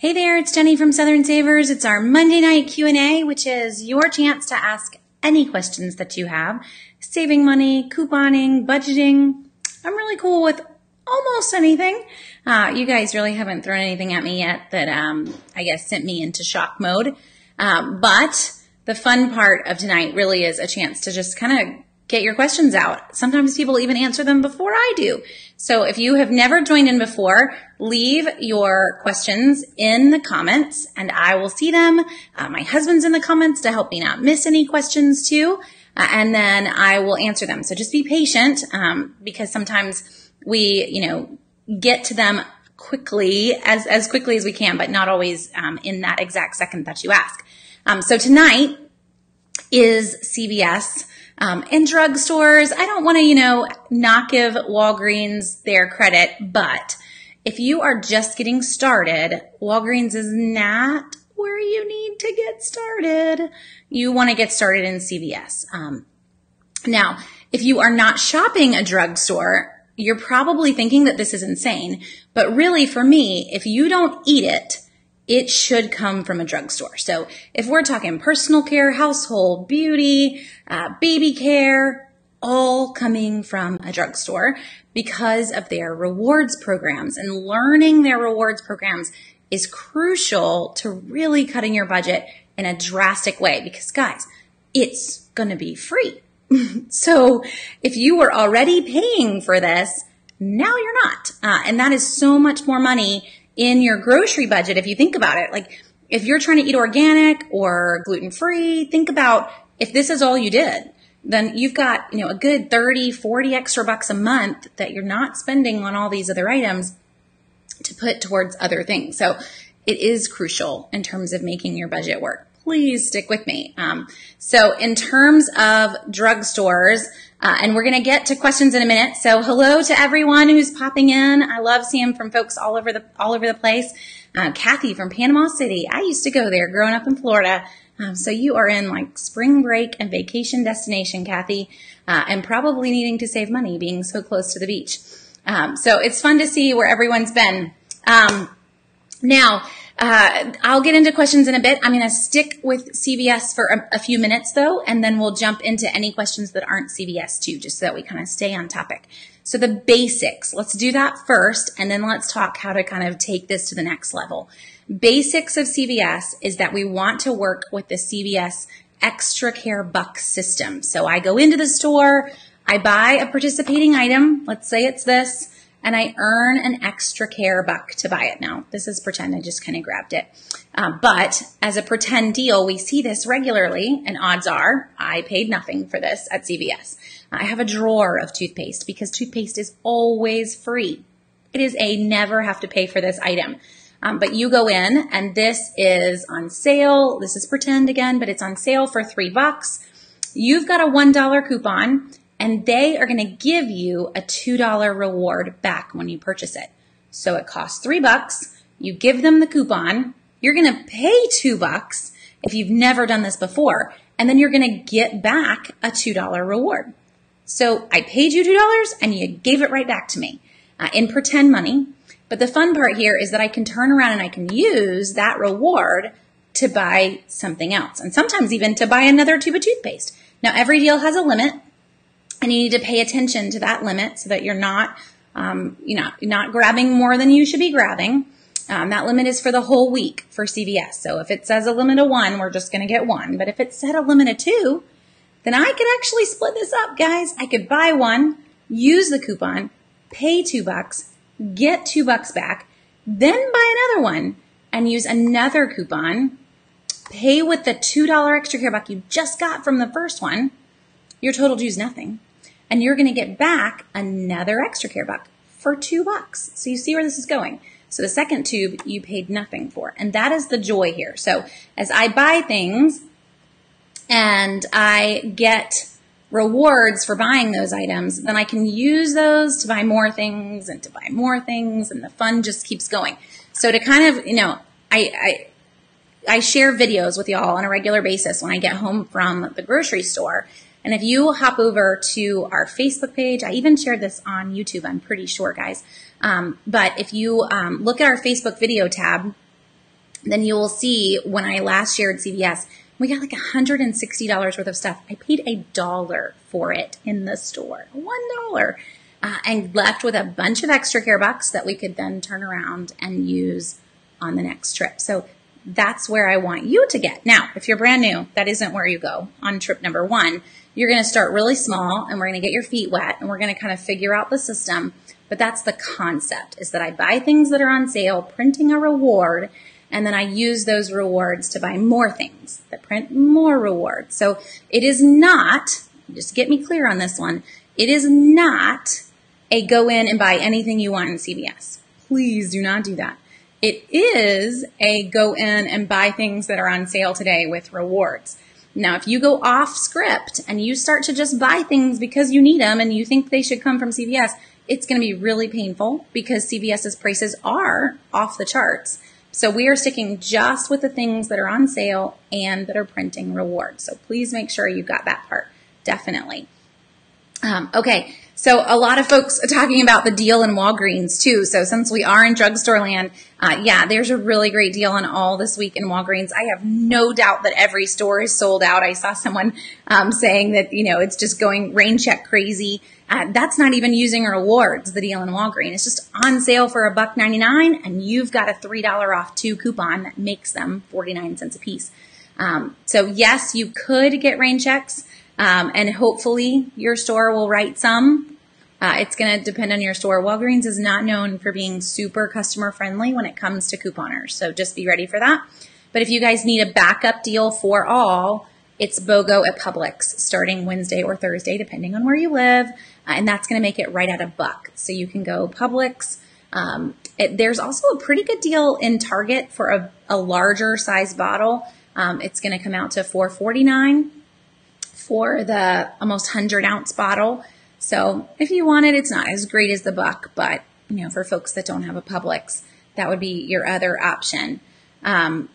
Hey there, it's Jenny from Southern Savers. It's our Monday night Q&A, which is your chance to ask any questions that you have. Saving money, couponing, budgeting. I'm really cool with almost anything. You guys really haven't thrown anything at me yet that I guess sent me into shock mode. But the fun part of tonight really is a chance to just kind of get your questions out. Sometimes people even answer them before I do. So if you have never joined in before, leave your questions in the comments and I will see them. My husband's in the comments to help me not miss any questions too. And then I will answer them. So just be patient because sometimes we, get to them quickly, as quickly as we can, but not always in that exact second that you ask. So tonight is CVS. And drugstores. I don't want to, not give Walgreens their credit, but if you are just getting started, Walgreens is not where you need to get started. You want to get started in CVS. Now, if you are not shopping a drugstore, you're probably thinking that this is insane, but really for me, if you don't eat it, it should come from a drugstore. So if we're talking personal care, household, beauty, baby care, all coming from a drugstore because of their rewards programs. And learning their rewards programs is crucial to really cutting your budget in a drastic way because, guys, it's going to be free. So if you were already paying for this, now you're not. And that is so much more money in your grocery budget, if you think about it. Like if you're trying to eat organic or gluten-free, think about if this is all you did, then you've got, a good 30, 40 extra bucks a month that you're not spending on all these other items to put towards other things. So it is crucial in terms of making your budget work. Please stick with me. So in terms of drugstores, and we're going to get to questions in a minute. So hello to everyone who's popping in. I love seeing from folks all over the place. Kathy from Panama City. I used to go there growing up in Florida. So you are in like spring break and vacation destination, Kathy, and probably needing to save money being so close to the beach. So it's fun to see where everyone's been. Now, I'll get into questions in a bit. I'm going to stick with CVS for a few minutes though, and then we'll jump into any questions that aren't CVS too, just so that we kind of stay on topic. So the basics, let's do that first, and then let's talk how to kind of take this to the next level. Basics of CVS is that we want to work with the CVS Extra Care Buck system. So I go into the store, I buy a participating item, let's say it's this, and I earn an extra care buck to buy it. Now, this is pretend, I just kind of grabbed it. But as a pretend deal, we see this regularly, and odds are I paid nothing for this at CVS. I have a drawer of toothpaste because toothpaste is always free. It is a never have to pay for this item. But you go in, and this is on sale. This is pretend again, but it's on sale for $3. You've got a $1 coupon. And they are going to give you a $2 reward back when you purchase it. So it costs $3. You give them the coupon. You're going to pay $2 if you've never done this before. And then you're going to get back a $2 reward. So I paid you $2 and you gave it right back to me in pretend money. But the fun part here is that I can turn around and I can use that reward to buy something else. And sometimes even to buy another tube of toothpaste. Now every deal has a limit. And you need to pay attention to that limit so that you're not grabbing more than you should be grabbing. That limit is for the whole week for CVS. So if it says a limit of 1, we're just going to get 1. But if it said a limit of 2, then I could actually split this up, guys. I could buy 1, use the coupon, pay $2, get $2 back, then buy another one and use another coupon, pay with the $2 extra care buck you just got from the first one. Your total due is nothing. And you're going to get back another extra care buck for $2. So you see where this is going. So the second tube you paid nothing for. And that is the joy here. So as I buy things and I get rewards for buying those items, then I can use those to buy more things and to buy more things. And the fun just keeps going. So to kind of, I share videos with y'all on a regular basis when I get home from the grocery store. And if you hop over to our Facebook page, I even shared this on YouTube, I'm pretty sure, guys. But if you look at our Facebook video tab, then you will see when I last shared CVS, we got like $160 worth of stuff. I paid $1 for it in the store, $1, and left with a bunch of extra care bucks that we could then turn around and use on the next trip. So that's where I want you to get. Now, if you're brand new, that isn't where you go on trip number 1. You're going to start really small, and we're going to get your feet wet, and we're going to kind of figure out the system. But that's the concept, is that I buy things that are on sale, printing a reward, and then I use those rewards to buy more things that print more rewards. So it is not, just get me clear on this one, it is not a go in and buy anything you want in CVS. Please do not do that. It is a go in and buy things that are on sale today with rewards. Now, if you go off script and you start to just buy things because you need them and you think they should come from CVS, it's going to be really painful because CVS's prices are off the charts. So we are sticking just with the things that are on sale and that are printing rewards. So please make sure you got that part. Definitely. Okay. So a lot of folks are talking about the deal in Walgreens too. So since we are in drugstore land, yeah, there's a really great deal on all this week in Walgreens. I have no doubt that every store is sold out. I saw someone saying that, it's just going rain check crazy. That's not even using rewards, the deal in Walgreens. It's just on sale for $1.99, and you've got a $3 off 2 coupon that makes them 49 cents a piece. So yes, you could get rain checks, and hopefully your store will write some. It's going to depend on your store. Walgreens is not known for being super customer friendly when it comes to couponers, so just be ready for that. But if you guys need a backup deal for all, it's BOGO at Publix starting Wednesday or Thursday, depending on where you live. And that's going to make it right at $1. So you can go Publix. There's also a pretty good deal in Target for a larger size bottle. It's going to come out to $4.49 for the almost 100-ounce bottle. So if you want it, it's not as great as the $1, but for folks that don't have a Publix, that would be your other option.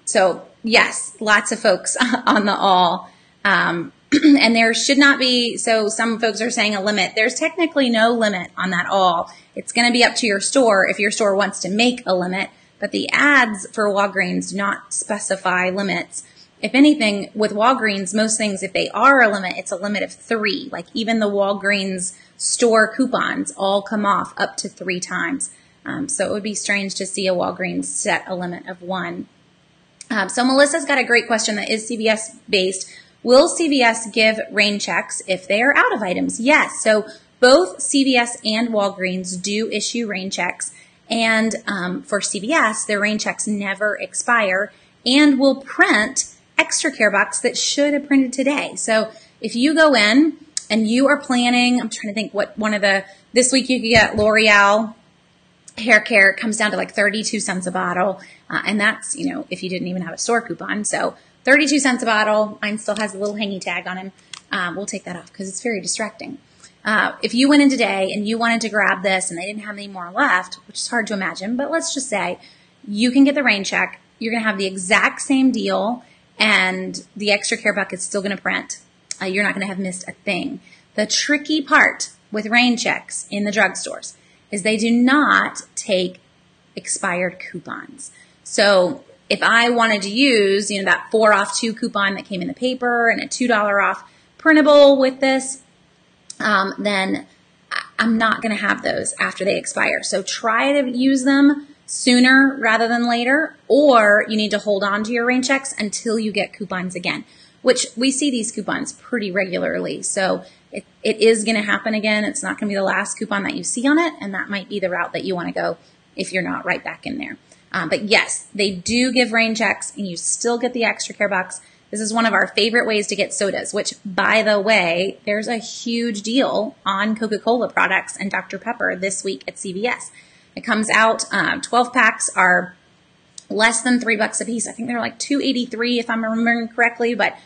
So yes, lots of folks on the all. And there should not be, so some folks are saying a limit. There's technically no limit on that all. It's going to be up to your store if your store wants to make a limit, but the ads for Walgreens do not specify limits. If anything, with Walgreens, most things, if they are a limit, it's a limit of 3. Like even the Walgreens store coupons all come off up to 3 times. So it would be strange to see a Walgreens set a limit of 1. So Melissa's got a great question that is CVS based. Will CVS give rain checks if they are out of items? Yes. So both CVS and Walgreens do issue rain checks. And for CVS, their rain checks never expire and will print extra care bucks that should have printed today. So if you go in and you are planning, I'm trying to think what this week you could get L'Oreal hair care. It comes down to like 32 cents a bottle. And that's, if you didn't even have a store coupon. So 32 cents a bottle. Mine still has a little hangy tag on him. We'll take that off because it's very distracting. If you went in today and you wanted to grab this and they didn't have any more left, which is hard to imagine, but let's just say you can get the rain check. You're going to have the exact same deal and the extra care buck is still going to print. You're not going to have missed a thing. The tricky part with rain checks in the drugstores is they do not take expired coupons. So if I wanted to use, that 4 off 2 coupon that came in the paper and a $2 off printable with this, then I'm not going to have those after they expire. So try to use them sooner rather than later, or you need to hold on to your rain checks until you get coupons again, which we see these coupons pretty regularly. So it is going to happen again. It's not going to be the last coupon that you see on it, and that might be the route that you want to go if you're not right back in there. But yes, they do give rain checks and you still get the extra care bucks. This is one of our favorite ways to get sodas, which, by the way, there's a huge deal on Coca-Cola products and Dr. Pepper this week at CVS. It comes out, 12 packs are less than $3 a piece. I think they're like $2.83 if I'm remembering correctly, but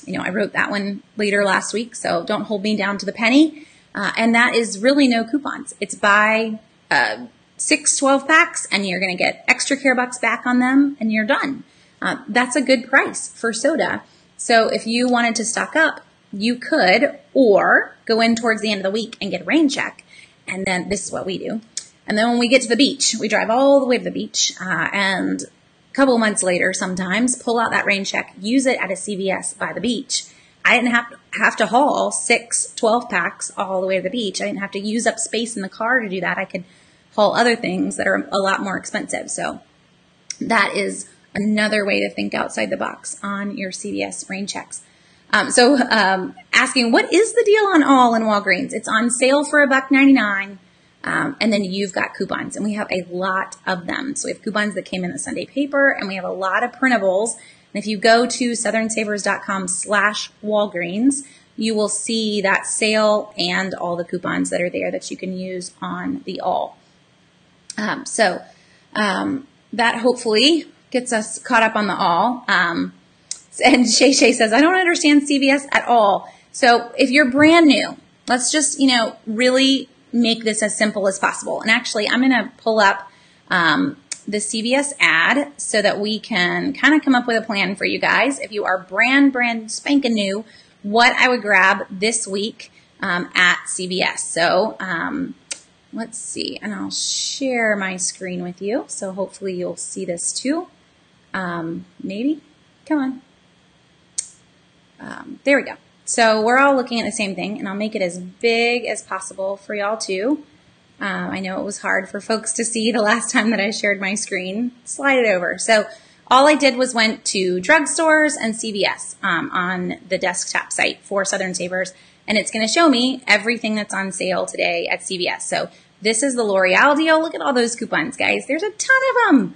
I wrote that one later last week, so don't hold me down to the penny. And that is really no coupons. It's buy 6 12 packs and you're going to get extra care bucks back on them and you're done. That's a good price for soda. So if you wanted to stock up, you could, or go in towards the end of the week and get a rain check. And then this is what we do. And then when we get to the beach, we drive all the way to the beach, and couple months later, sometimes pull out that rain check, use it at a CVS by the beach. I didn't have to haul 6 12-packs all the way to the beach. I didn't have to use up space in the car to do that. I could haul other things that are a lot more expensive. So that is another way to think outside the box on your CVS rain checks. Asking, what is the deal on all in Walgreens? It's on sale for $1.99. And then you've got coupons, and we have a lot of them. So we have coupons that came in the Sunday paper, and we have a lot of printables. And if you go to southernsavers.com/Walgreens, you will see that sale and all the coupons that are there that you can use on the all. That hopefully gets us caught up on the all. And Shay says, I don't understand CVS at all. So if you're brand new, let's just, really make this as simple as possible. And actually, I'm going to pull up the CVS ad so that we can kind of come up with a plan for you guys. If you are brand spanking new, what I would grab this week at CVS. So let's see, and I'll share my screen with you. So hopefully you'll see this too. Maybe, come on. There we go. So we're all looking at the same thing, and I'll make it as big as possible for y'all too. I know it was hard for folks to see the last time that I shared my screen. Slide it over. So all I did was went to Drugstores and CVS on the desktop site for Southern Savers, and it's going to show me everything that's on sale today at CVS. So this is the L'Oreal deal. Look at all those coupons, guys. There's a ton of them.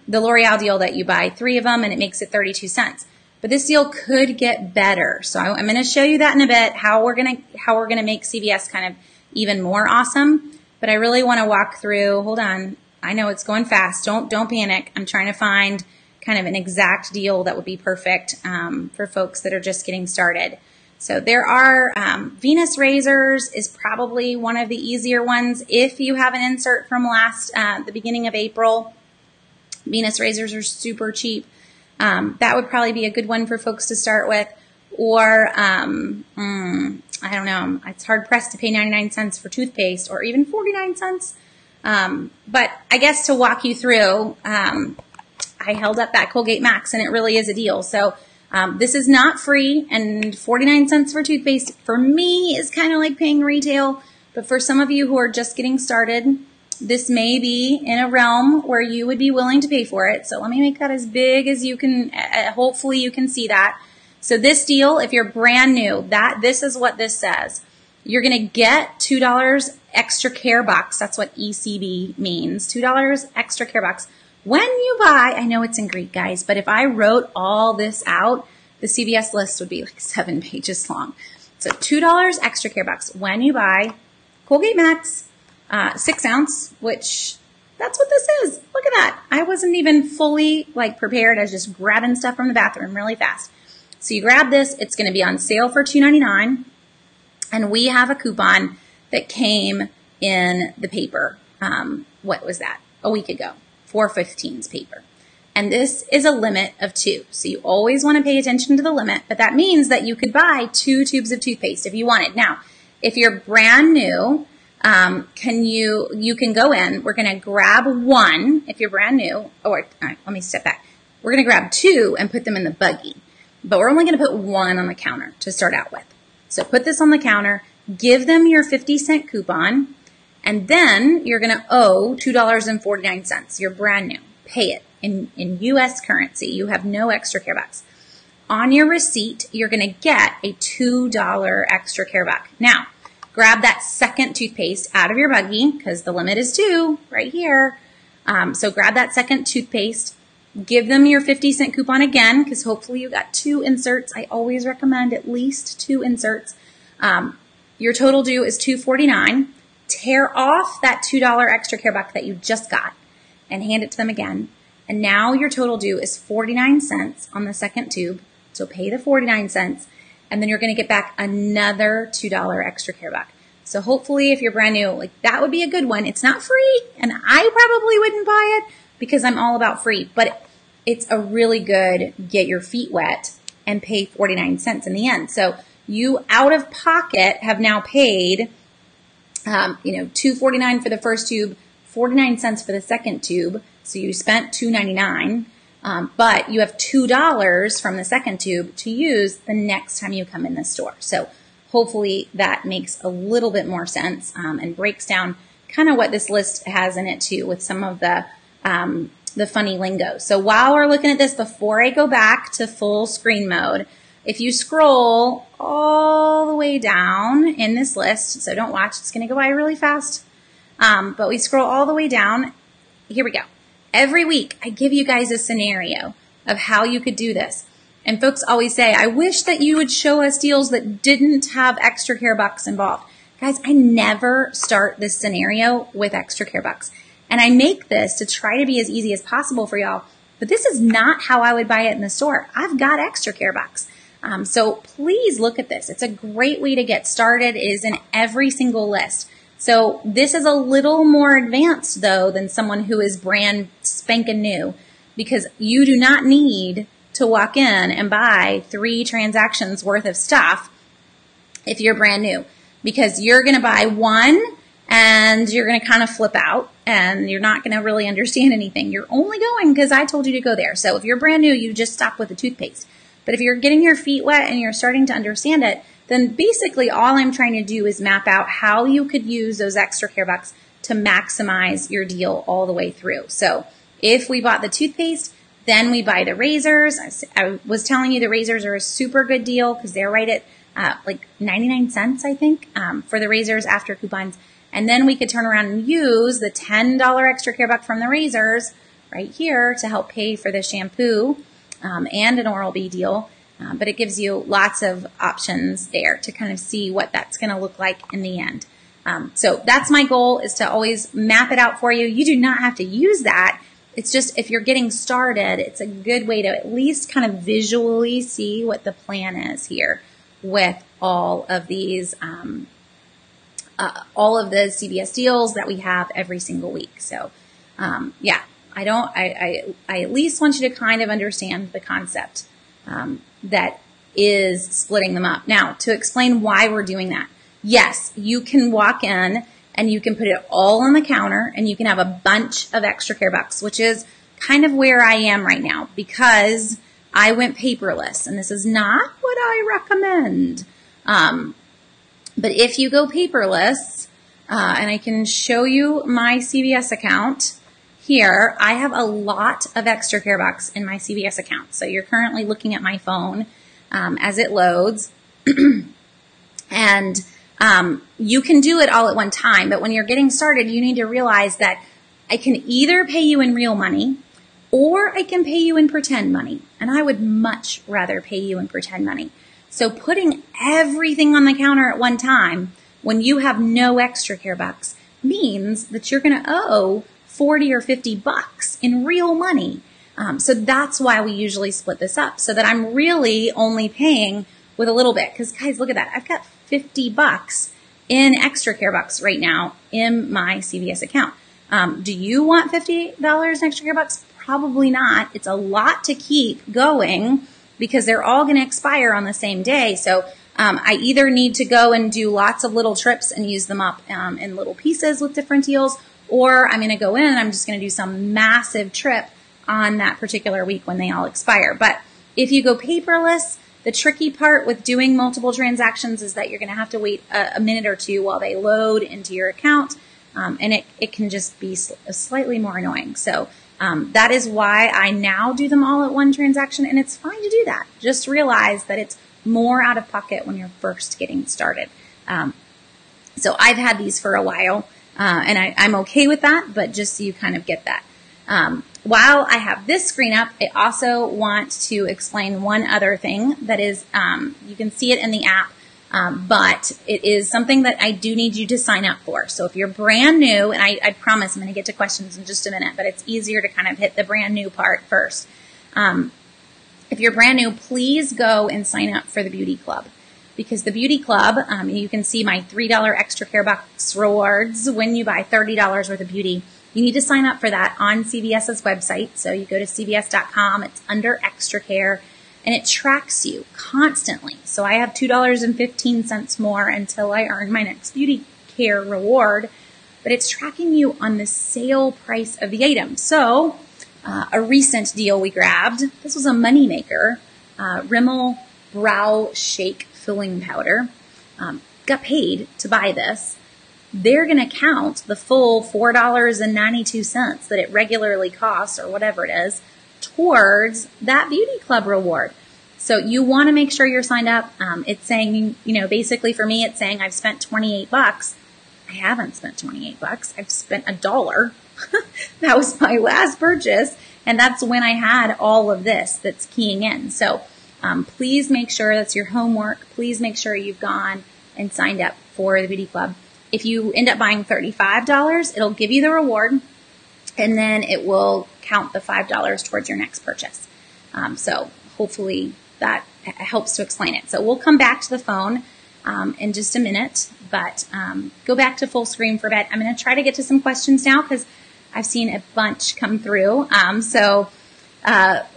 The L'Oreal deal that you buy 3 of them, and it makes it 32 cents. But this deal could get better. So I'm going to show you that in a bit, how we're going to make CVS kind of even more awesome. But I really want to walk through, hold on, I know it's going fast. Don't panic. I'm trying to find kind of an exact deal that would be perfect for folks that are just getting started. So there are Venus razors is probably one of the easier ones. If you have an insert from the beginning of April, Venus razors are super cheap. That would probably be a good one for folks to start with. Or, I don't know, it's hard pressed to pay 99 cents for toothpaste or even 49 cents. But I guess to walk you through, I held up that Colgate Max, and it really is a deal. So this is not free, and 49 cents for toothpaste for me is kind of like paying retail. But for some of you who are just getting started, this may be in a realm where you would be willing to pay for it. So let me make that as big as you can. Hopefully you can see that. So this deal, if you're brand new, this is what this says. You're going to get $2 extra care box. That's what ECB means. $2 extra care box. When you buy, I know it's in Greek, guys, but if I wrote all this out, the CVS list would be like 7 pages long. So $2 extra care box when you buy Colgate Max, 6 ounce, which that's what this is. Look at that. I wasn't even fully prepared. I was just grabbing stuff from the bathroom really fast. So you grab this. It's going to be on sale for $2.99. And we have a coupon that came in the paper. What was that? A week ago. 4/15's paper. And this is a limit of 2. So you always want to pay attention to the limit, but that means that you could buy 2 tubes of toothpaste if you wanted. Now, if you're brand new, you can go in. We're going to grab 1 if you're brand new. All right, let me step back. We're going to grab 2 and put them in the buggy, but we're only going to put 1 on the counter to start out with. So put this on the counter, give them your 50-cent coupon, and then you're going to owe $2.49. You're brand new. Pay it in U.S. currency. You have no extra care box. On your receipt, you're going to get a $2 extra care box. Now, grab that second toothpaste out of your buggy because the limit is 2 right here. So grab that second toothpaste. Give them your 50-cent coupon again because hopefully you got 2 inserts. I always recommend at least 2 inserts. Your total due is $2.49. Tear off that $2 extra care box that you just got and hand it to them again. And now your total due is 49 cents on the second tube. So pay the 49 cents. And then you're going to get back another $2 extra care box. So hopefully if you're brand new, that would be a good one. It's not free, and I probably wouldn't buy it because I'm all about free. But it's a really good get your feet wet and pay 49 cents in the end. So you out of pocket have now paid $2.49 for the first tube, 49 cents for the second tube, so you spent $2.99, but you have $2 from the second tube to use the next time you come in the store. So hopefully that makes a little bit more sense and breaks down kind of what this list has in it too, with some of the funny lingo. So while we're looking at this, before I go back to full screen mode, if you scroll all the way down in this list, so don't watch, it's going to go by really fast, but we scroll all the way down. Here we go. Every week I give you guys a scenario of how you could do this. And folks always say, I wish that you would show us deals that didn't have extra care bucks involved. Guys, I never start this scenario with extra care bucks. And I make this to try to be as easy as possible for y'all. But this is not how I would buy it in the store. I've got extra care bucks. So please look at this. It's a great way to get started. It is in every single list. So this is a little more advanced, though, than someone who is brand spanking new, because you do not need to walk in and buy 3 transactions worth of stuff if you're brand new, because you're going to buy one and you're going to kind of flip out and you're not going to really understand anything. You're only going because I told you to go there. So if you're brand new, you just stop with the toothpaste. But if you're getting your feet wet and you're starting to understand it, then basically all I'm trying to do is map out how you could use those extra care bucks to maximize your deal all the way through. So if we bought the toothpaste, then we buy the razors. I was telling you the razors are a super good deal because they're right at like 99 cents, I think, for the razors after coupons. And then we could turn around and use the $10 extra care buck from the razors right here to help pay for the shampoo and an Oral-B deal. But it gives you lots of options there to kind of see what that's going to look like in the end. So that's my goal, is to always map it out for you. You do not have to use that. It's just, if you're getting started, it's a good way to at least kind of visually see what the plan is here with all of these, all of the CVS deals that we have every single week. So, yeah, I at least want you to kind of understand the concept, that is splitting them up. Now, to explain why we're doing that. Yes, you can walk in and you can put it all on the counter and you can have a bunch of extra care bucks, which is kind of where I am right now because I went paperless, and this is not what I recommend. But if you go paperless, and I can show you my CVS account here, I have a lot of extra care bucks in my CVS account. So you're currently looking at my phone as it loads. And you can do it all at one time, but when you're getting started, you need to realize that I can either pay you in real money or I can pay you in pretend money. And I would much rather pay you in pretend money. So putting everything on the counter at one time when you have no extra care bucks means that you're going to owe 40 or 50 bucks in real money. So that's why we usually split this up, so that I'm really only paying with a little bit. Because guys, look at that. I've got 50 bucks in extra care bucks right now in my CVS account. Do you want $50 in extra care bucks? Probably not. It's a lot to keep going because they're all going to expire on the same day. So I either need to go and do lots of little trips and use them up in little pieces with different deals, or I'm going to go in and I'm just going to do some massive trip on that particular week when they all expire. But if you go paperless, the tricky part with doing multiple transactions is that you're going to have to wait a minute or two while they load into your account, and it can just be slightly more annoying. So that is why I now do them all at one transaction, and it's fine to do that. Just realize that it's more out of pocket when you're first getting started. So I've had these for a while, and I'm okay with that, but just so you kind of get that. While I have this screen up, I also want to explain one other thing that is, you can see it in the app, but it is something that I do need you to sign up for. So if you're brand new, and I promise I'm going to get to questions in just a minute, but it's easier to kind of hit the brand new part first. If you're brand new, please go and sign up for the Beauty Club. Because the Beauty Club, you can see my $3 extra care box rewards when you buy $30 worth of beauty. You need to sign up for that on CVS's website. So you go to cvs.com, it's under extra care, and it tracks you constantly. So I have $2.15 more until I earn my next beauty care reward. but it's tracking you on the sale price of the item. So a recent deal we grabbed, this was a moneymaker, Rimmel Brow Shake Filling Powder. Got paid to buy this. They're going to count the full $4.92 that it regularly costs, or whatever it is, towards that beauty club reward. So you want to make sure you're signed up. It's saying, basically for me, it's saying I've spent $28. I haven't spent $28. I've spent $1. That was my last purchase. And that's when I had all of this that's keying in. So please make sure that's your homework. Please make sure you've gone and signed up for the beauty club. If you end up buying $35, it'll give you the reward, and then it will count the $5 towards your next purchase. So hopefully that helps to explain it. So we'll come back to the phone in just a minute, but go back to full screen for a bit. I'm going to try to get to some questions now because I've seen a bunch come through.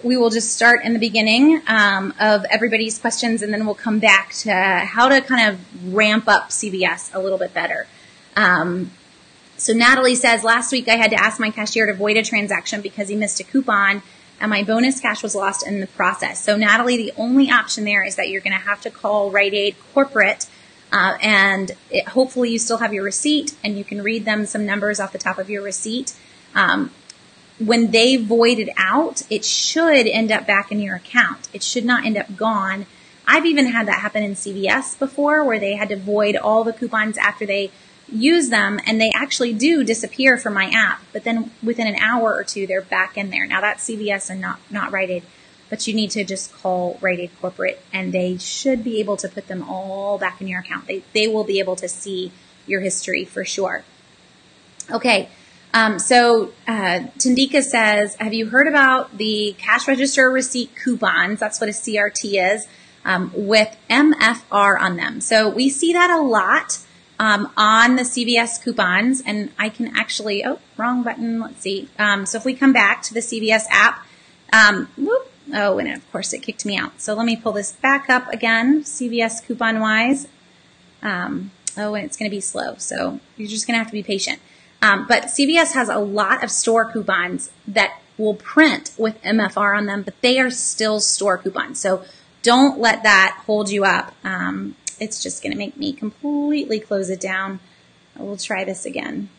We will just start in the beginning of everybody's questions, and then we'll come back to how to kind of ramp up CVS a little bit better. So Natalie says, last week I had to ask my cashier to void a transaction because he missed a coupon, and my bonus cash was lost in the process. So Natalie, the only option there is that you're going to have to call Rite Aid corporate, and hopefully you still have your receipt, and you can read them some numbers off the top of your receipt. When they void it out, it should end up back in your account. It should not end up gone. I've even had that happen in CVS before, where they had to void all the coupons after they use them, and they actually do disappear from my app. But then within an hour or two, they're back in there. Now that's CVS and not Rite Aid, but you need to just call Rite Aid corporate, and they should be able to put them all back in your account. They will be able to see your history for sure. Okay. Tindika says, have you heard about the cash register receipt coupons? That's what a CRT is, with MFR on them. So we see that a lot, on the CVS coupons, and I can actually, wrong button. Let's see. So if we come back to the CVS app, and of course it kicked me out. So let me pull this back up again, CVS coupon wise. And it's going to be slow. So you're just going to have to be patient. But CVS has a lot of store coupons that will print with MFR on them, but they are still store coupons. So don't let that hold you up. It's just going to make me completely close it down. We'll try this again.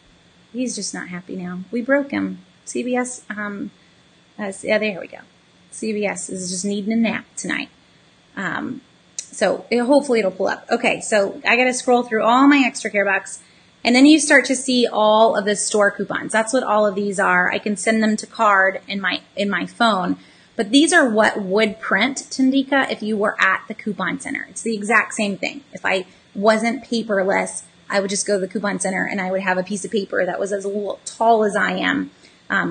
He's just not happy now. We broke him. CVS, there we go. CVS is just needing a nap tonight. Hopefully it'll pull up. Okay, so I got to scroll through all my extra care bucks. And then you start to see all of the store coupons. That's what all of these are. I can send them to card in my phone. But these are what would print, Tindika, if you were at the coupon center. It's the exact same thing. If I wasn't paperless, I would just go to the coupon center and I would have a piece of paper that was as tall as I am.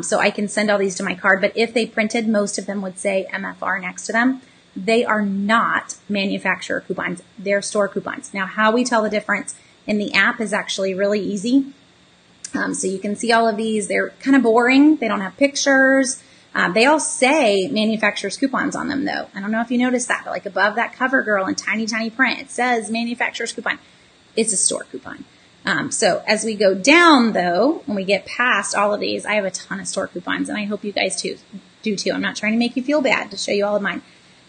So I can send all these to my card. But if they printed, most of them would say MFR next to them. They are not manufacturer coupons. They're store coupons. Now, how we tell the difference in the app is actually really easy. So you can see all of these. They're kind of boring. They don't have pictures. They all say manufacturer's coupons on them, though. I don't know if you noticed that, but like above that cover girl in tiny, tiny print, it says manufacturer's coupon. It's a store coupon. So as we go down, though, when we get past all of these, I have a ton of store coupons, and I hope you guys do too. I'm not trying to make you feel bad, to show you all of mine.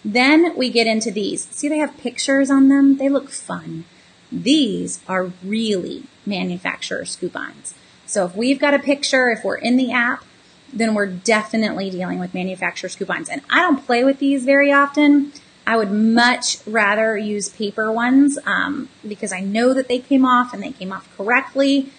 Then we get into these. See, they have pictures on them. They look fun. These are really manufacturer's coupons. So if we've got a picture, if we're in the app, then we're definitely dealing with manufacturer's coupons. And I don't play with these very often. I would much rather use paper ones because I know that they came off and they came off correctly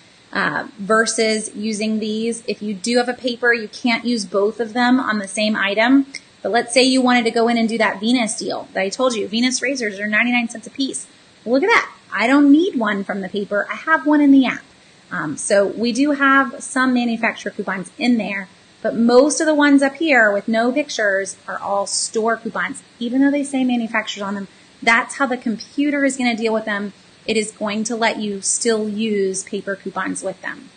versus using these. If you do have a paper, you can't use both of them on the same item. But let's say you wanted to go in and do that Venus deal that I told you. Venus razors are 99 cents a piece. Well, look at that. I don't need one from the paper. I have one in the app. So we do have some manufacturer coupons in there, but most of the ones up here with no pictures are all store coupons. Even though they say manufacturers on them, that's how the computer is going to deal with them. It is going to let you still use paper coupons with them.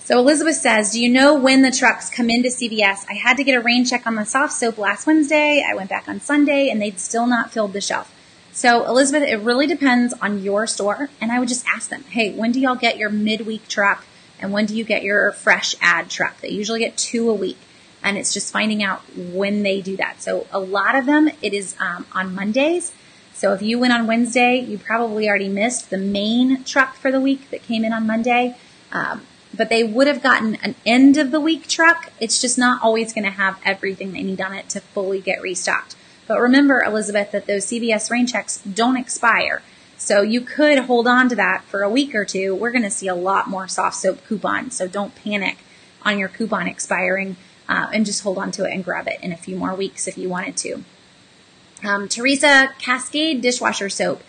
So Elizabeth says, do you know when the trucks come into CVS? I had to get a rain check on the soft soap last Wednesday. I went back on Sunday, and they'd still not filled the shelf. So Elizabeth, it really depends on your store, and I would just ask them, hey, when do y'all get your midweek truck, and when do you get your fresh ad truck? They usually get 2 a week, and it's just finding out when they do that. So a lot of them, it is on Mondays. So if you went on Wednesday, you probably already missed the main truck for the week that came in on Monday, but they would have gotten an end of the week truck. It's just not always going to have everything they need on it to fully get restocked. But remember, Elizabeth, that those CVS rain checks don't expire. So you could hold on to that for a week or two. We're going to see a lot more soft soap coupons. So don't panic on your coupon expiring and just hold on to it and grab it in a few more weeks if you wanted to. Teresa, Cascade dishwasher soap.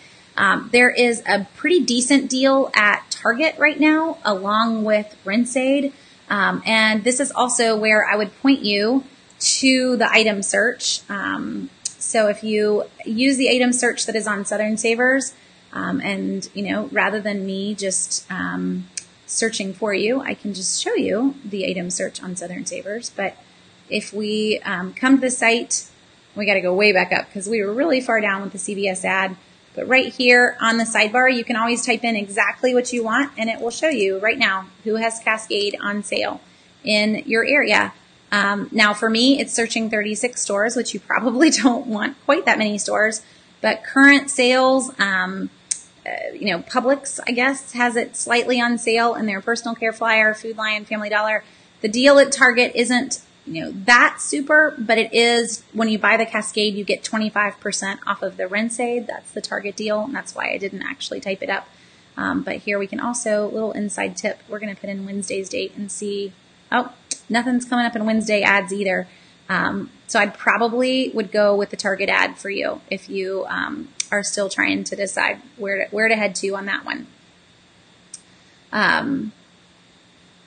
There is a pretty decent deal at Target right now, along with Rinse Aid. And this is also where I would point you to the item search. So if you use the item search that is on Southern Savers, and, rather than me just searching for you, I can just show you the item search on Southern Savers. But if we come to the site, we got to go way back up because we were really far down with the CVS ad. But right here on the sidebar, you can always type in exactly what you want, and it will show you right now who has Cascade on sale in your area. Now for me, it's searching 36 stores, which you probably don't want quite that many stores, but current sales, Publix, I guess, has it slightly on sale in their personal care flyer, Food Lion, Family Dollar. The deal at Target isn't, that super, but it is when you buy the Cascade, you get 25% off of the Rinse Aid. That's the Target deal, and that's why I didn't actually type it up. But here we can also, little inside tip, we're going to put in Wednesday's date and see, nothing's coming up in Wednesday ads either. So I'd probably would go with the Target ad for you if you are still trying to decide where to head to on that one.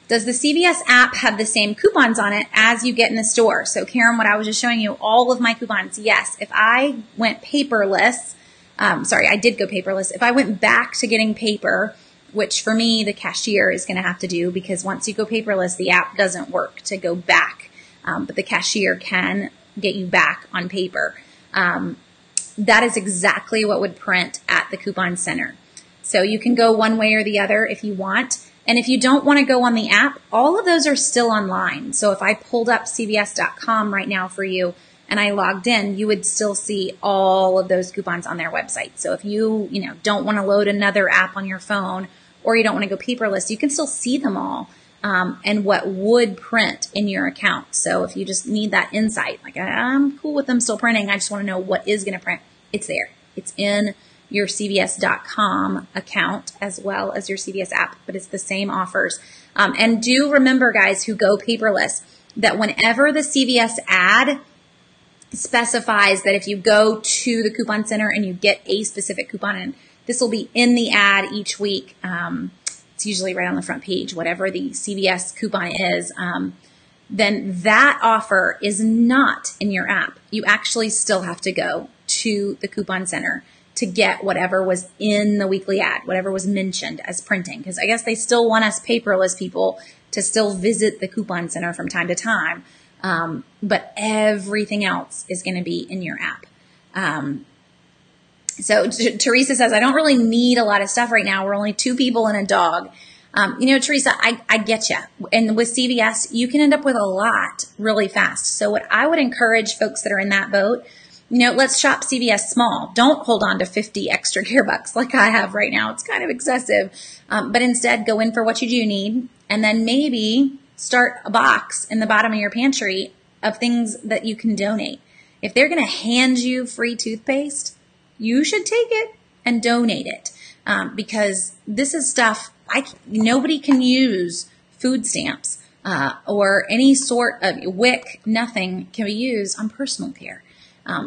Does the CVS app have the same coupons on it as you get in the store? So Karen, what I was just showing you, all of my coupons, yes. If I went paperless, I did go paperless. If I went back to getting paper, which for me, the cashier is going to have to do because once you go paperless, the app doesn't work to go back. But the cashier can get you back on paper. That is exactly what would print at the coupon center. So you can go one way or the other if you want. And if you don't want to go on the app, all of those are still online. So if I pulled up CVS.com right now for you and I logged in, you would still see all of those coupons on their website. So if you, don't want to load another app on your phone or you don't want to go paperless, you can still see them all and what would print in your account. So if you just need that insight, like I'm cool with them still printing, I just want to know what is going to print. It's there. It's in your CVS.com account as well as your CVS app, but it's the same offers. And do remember, guys who go paperless, that whenever the CVS ad specifies that if you go to the coupon center and you get a specific coupon, and this will be in the ad each week, it's usually right on the front page, whatever the CVS coupon is, then that offer is not in your app. You actually still have to go to the coupon center to get whatever was in the weekly ad, whatever was mentioned as printing. Because I guess they still want us paperless people to still visit the coupon center from time to time. But everything else is going to be in your app. So Teresa says, I don't really need a lot of stuff right now. We're only 2 people and a dog. Teresa, I get you. And with CVS, you can end up with a lot really fast. So what I would encourage folks that are in that boat, let's shop CVS small. Don't hold on to 50 extra care bucks like I have right now. It's kind of excessive. But instead, go in for what you do need and then maybe start a box in the bottom of your pantry of things that you can donate. If they're going to hand you free toothpaste, you should take it and donate it because this is stuff nobody can use food stamps or any sort of WIC, nothing can be used on personal care.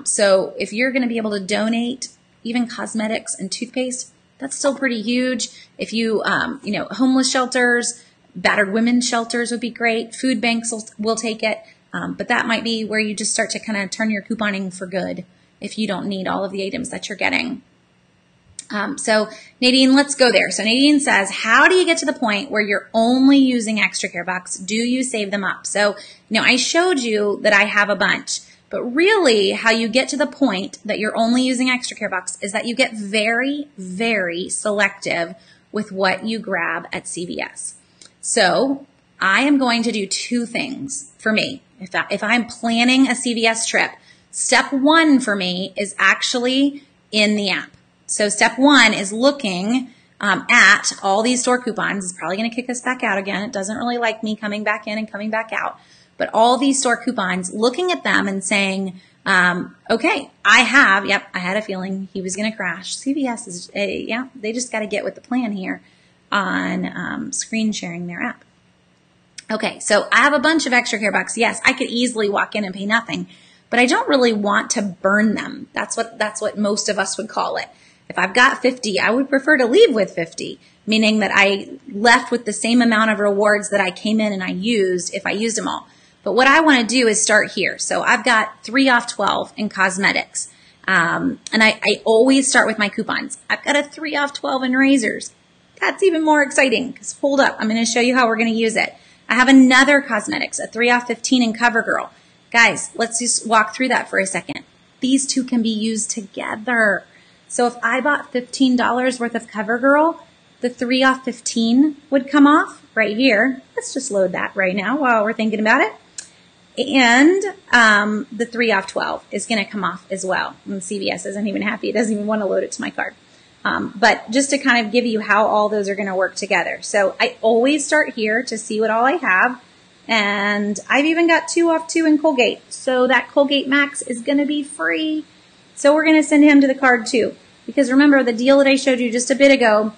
So if you're going to be able to donate even cosmetics and toothpaste, that's still pretty huge. If you, homeless shelters, battered women's shelters would be great. Food banks will take it. But that might be where you just start to kind of turn your couponing for good if you don't need all of the items that you're getting. So Nadine, let's go there. So Nadine says, how do you get to the point where you're only using extra care bucks? Do you save them up? So, I showed you that I have a bunch, But really, how you get to the point that you're only using extra care bucks is that you get very, very selective with what you grab at CVS. So I am going to do two things for me. If I'm planning a CVS trip, step one for me is actually in the app. So step one is looking at all these store coupons. It's probably going to kick us back out again. It doesn't really like me coming back in and coming back out. But all these store coupons, looking at them and saying, okay, I had a feeling he was going to crash. CVS is, they just got to get with the plan here on screen sharing their app. Okay, so I have a bunch of extra care bucks. Yes, I could easily walk in and pay nothing, but I don't really want to burn them. That's what most of us would call it. If I've got 50, I would prefer to leave with 50, meaning that I left with the same amount of rewards that I came in and I used if I used them all. But what I want to do is start here. So I've got 3 off 12 in cosmetics. And I always start with my coupons. I've got a 3 off 12 in razors. That's even more exciting because hold up, I'm going to show you how we're going to use it. I have another cosmetics, a 3 off 15 in CoverGirl. Guys, let's just walk through that for a second. These two can be used together. So if I bought $15 worth of CoverGirl, the 3 off 15 would come off right here. Let's just load that right now while we're thinking about it. And the 3 off 12 is going to come off as well. And CVS isn't even happy. It doesn't even want to load it to my card. But just to kind of give you how all those are going to work together. So I always start here to see what all I have. And I've even got 2 off 2 in Colgate. So that Colgate Max is going to be free. So we're going to send him to the card too. Because remember, the deal that I showed you just a bit ago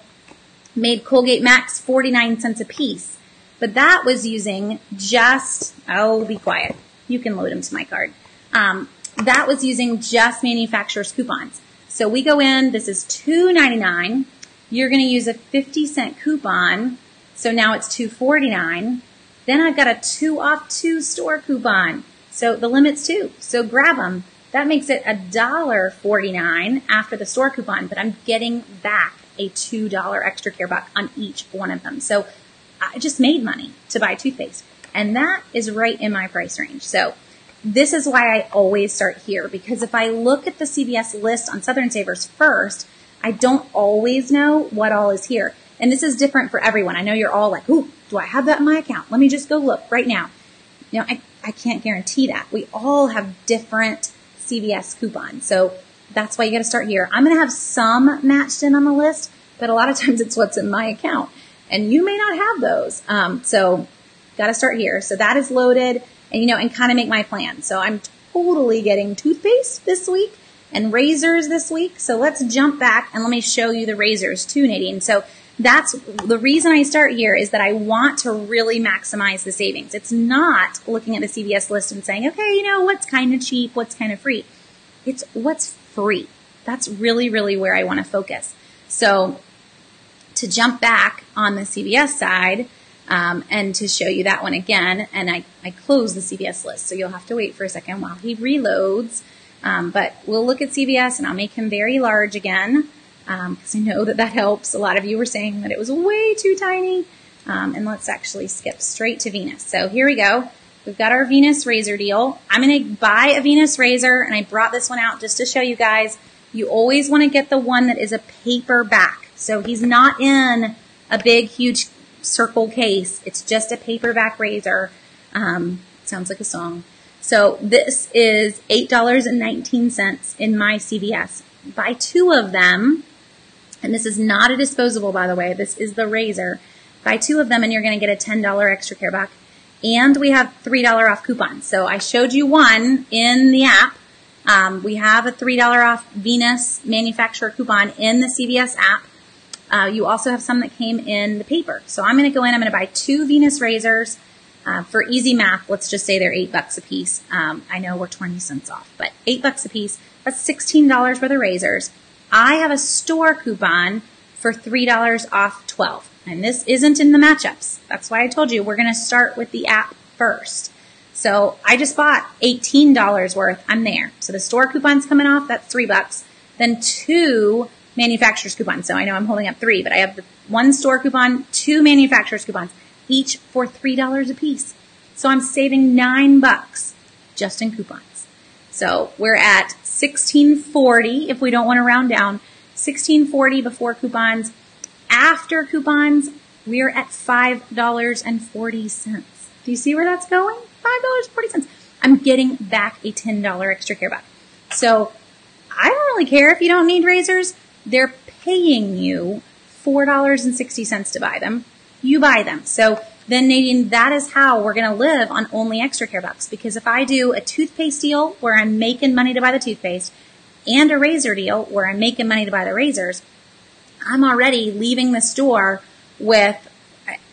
made Colgate Max 49 cents a piece. But that was using just, oh, be quiet. You can load them to my card. That was using just manufacturer's coupons. So we go in, this is $2.99. You're going to use a 50-cent coupon. So now it's $2.49. Then I've got a 2 off 2 store coupon. So the limit's 2. So grab them. That makes it $1.49 after the store coupon, but I'm getting back a $2 extra care buck on each one of them. So I just made money to buy toothpaste, and that is right in my price range. So this is why I always start here, because if I look at the CVS list on Southern Savers first, I don't always know what all is here. And this is different for everyone. I know you're all like, ooh, do I have that in my account? Let me just go look right now. You know, I can't guarantee that. We all have different CVS coupons. So that's why you got to start here. I'm going to have some matched in on the list, but a lot of times it's what's in my account. And you may not have those. So got to start here. So that is loaded and kind of make my plan. So I'm totally getting toothpaste this week and razors this week. So let's jump back and let me show you the razors too, Nadine. So that's the reason I start here is that I want to really maximize the savings. It's not looking at the CVS list and saying, okay, what's kind of cheap, what's kind of free. It's what's free. That's really, really where I want to focus. So to jump back on the CVS side and to show you that one again, and I close the CVS list, so you'll have to wait for a second while he reloads. But we'll look at CVS, and I'll make him very large again because I know that helps. A lot of you were saying that it was way too tiny. And let's actually skip straight to Venus. So here we go. We've got our Venus razor deal. I'm going to buy a Venus razor, and I brought this one out just to show you guys. You always want to get the one that is a paper back. So he's not in a big, huge circle case. It's just a paperback razor. Sounds like a song. So this is $8.19 in my CVS. Buy 2 of them, and this is not a disposable, by the way. This is the razor. Buy 2 of them, and you're going to get a $10 extra care buck. And we have $3 off coupons. So I showed you one in the app. We have a $3 off Venus manufacturer coupon in the CVS app. You also have some that came in the paper. So I'm going to go in, I'm going to buy 2 Venus razors. For easy math, let's just say they're $8 a piece. I know we're 20 cents off, but $8 a piece. That's $16 for the razors. I have a store coupon for $3 off 12. And this isn't in the matchups. That's why I told you we're going to start with the app first. So I just bought $18 worth. I'm there. So the store coupon's coming off. That's $3. Then 2 manufacturer's coupons. So I know I'm holding up 3, but I have the 1 store coupon, 2 manufacturer's coupons, each for $3 a piece. So I'm saving $9 just in coupons. So we're at $16.40 if we don't want to round down. $16.40 before coupons. After coupons, we're at $5.40. Do you see where that's going? $5.40. I'm getting back a $10 extra care buck. So I don't really care if you don't need razors. They're paying you $4.60 to buy them. You buy them. So then, Nadine, that is how we're going to live on only extra care bucks. Because if I do a toothpaste deal where I'm making money to buy the toothpaste and a razor deal where I'm making money to buy the razors, I'm already leaving the store with,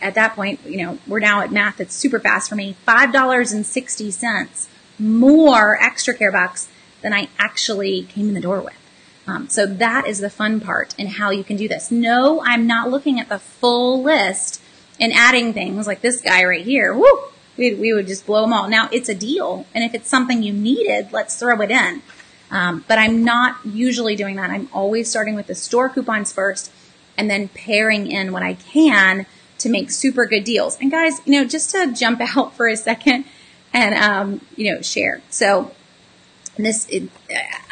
at that point, we're now at math that's super fast for me, $5.60 more extra care bucks than I actually came in the door with. So that is the fun part in how you can do this. No, I'm not looking at the full list and adding things like this guy right here. Woo! We would just blow them all. Now, it's a deal, and if it's something you needed, let's throw it in. But I'm not usually doing that. I'm always starting with the store coupons first and then pairing in what I can to make super good deals. And guys, just to jump out for a second and, share. So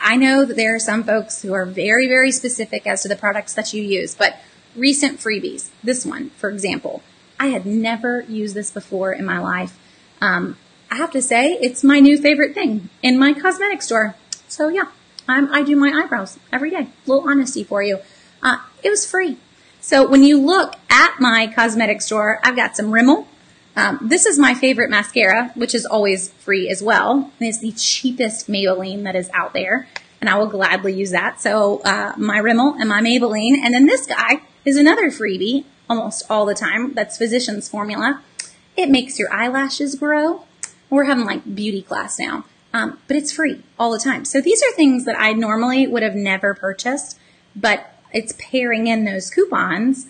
I know that there are some folks who are very, very specific as to the products that you use, but recent freebies, this one, for example, I had never used this before in my life. I have to say it's my new favorite thing in my cosmetic store. So yeah, I do my eyebrows every day. A little honesty for you. It was free. So when you look at my cosmetic store, I've got some Rimmel. This is my favorite mascara, which is always free as well. And it's the cheapest Maybelline that is out there, and I will gladly use that. So my Rimmel and my Maybelline. And then this guy is another freebie almost all the time. That's Physicians Formula. It makes your eyelashes grow. We're having like beauty class now, but it's free all the time. So these are things that I normally would have never purchased, but it's pairing in those coupons